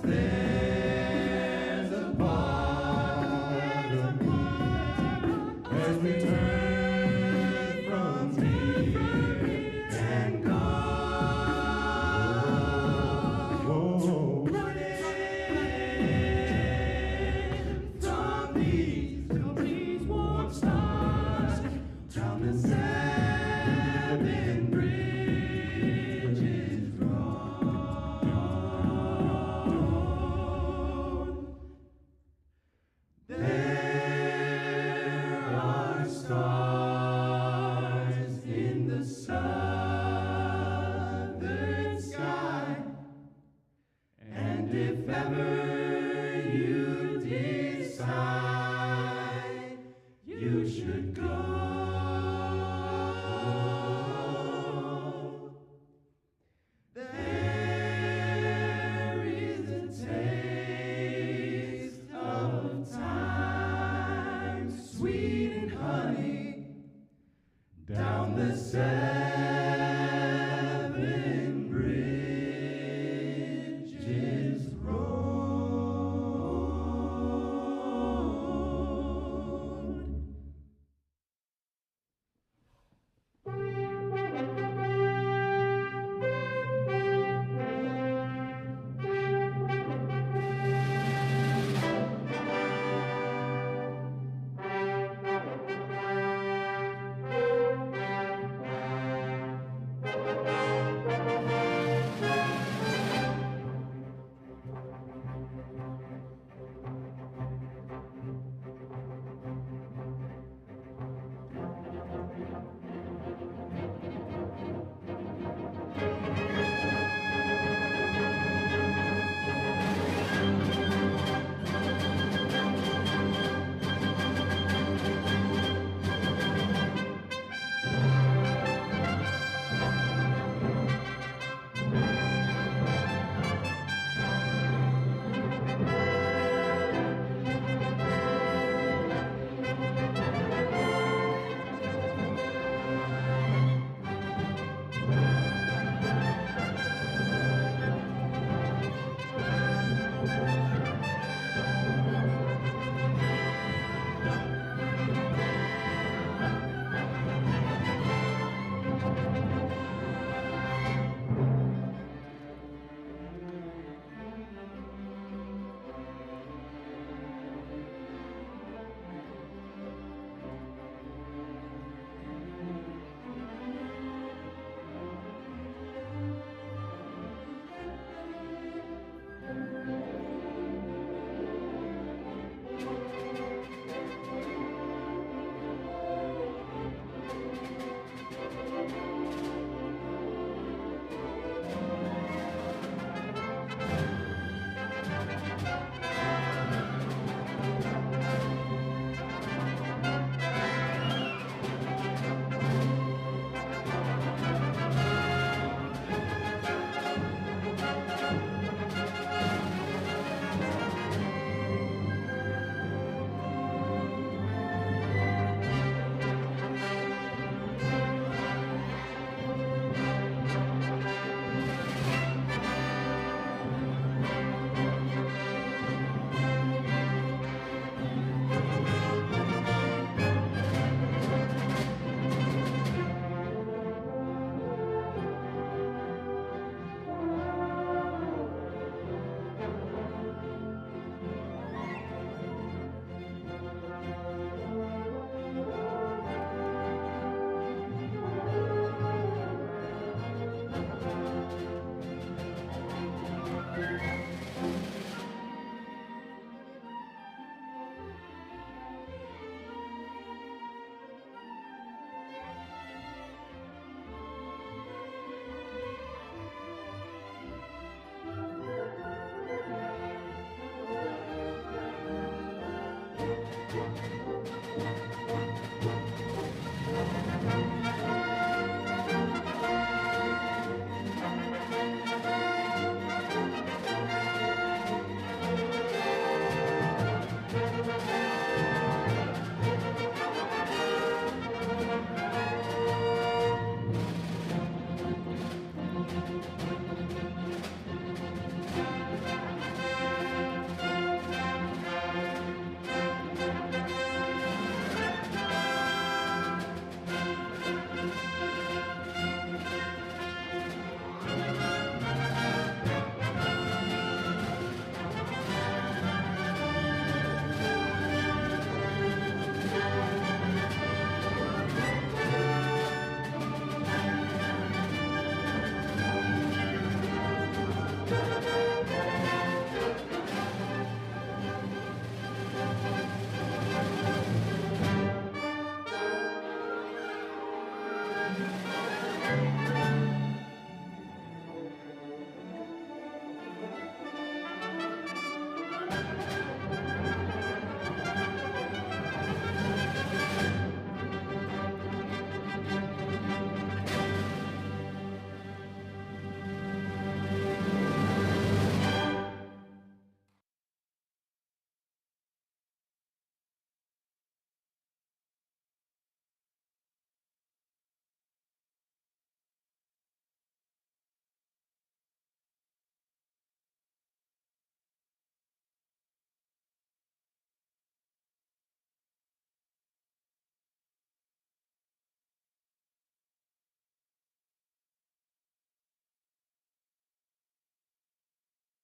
there's a part of me as we turn from here and go. Running from these warm stars down the seven bridges road. There are stars in the southern sky, and if ever you decide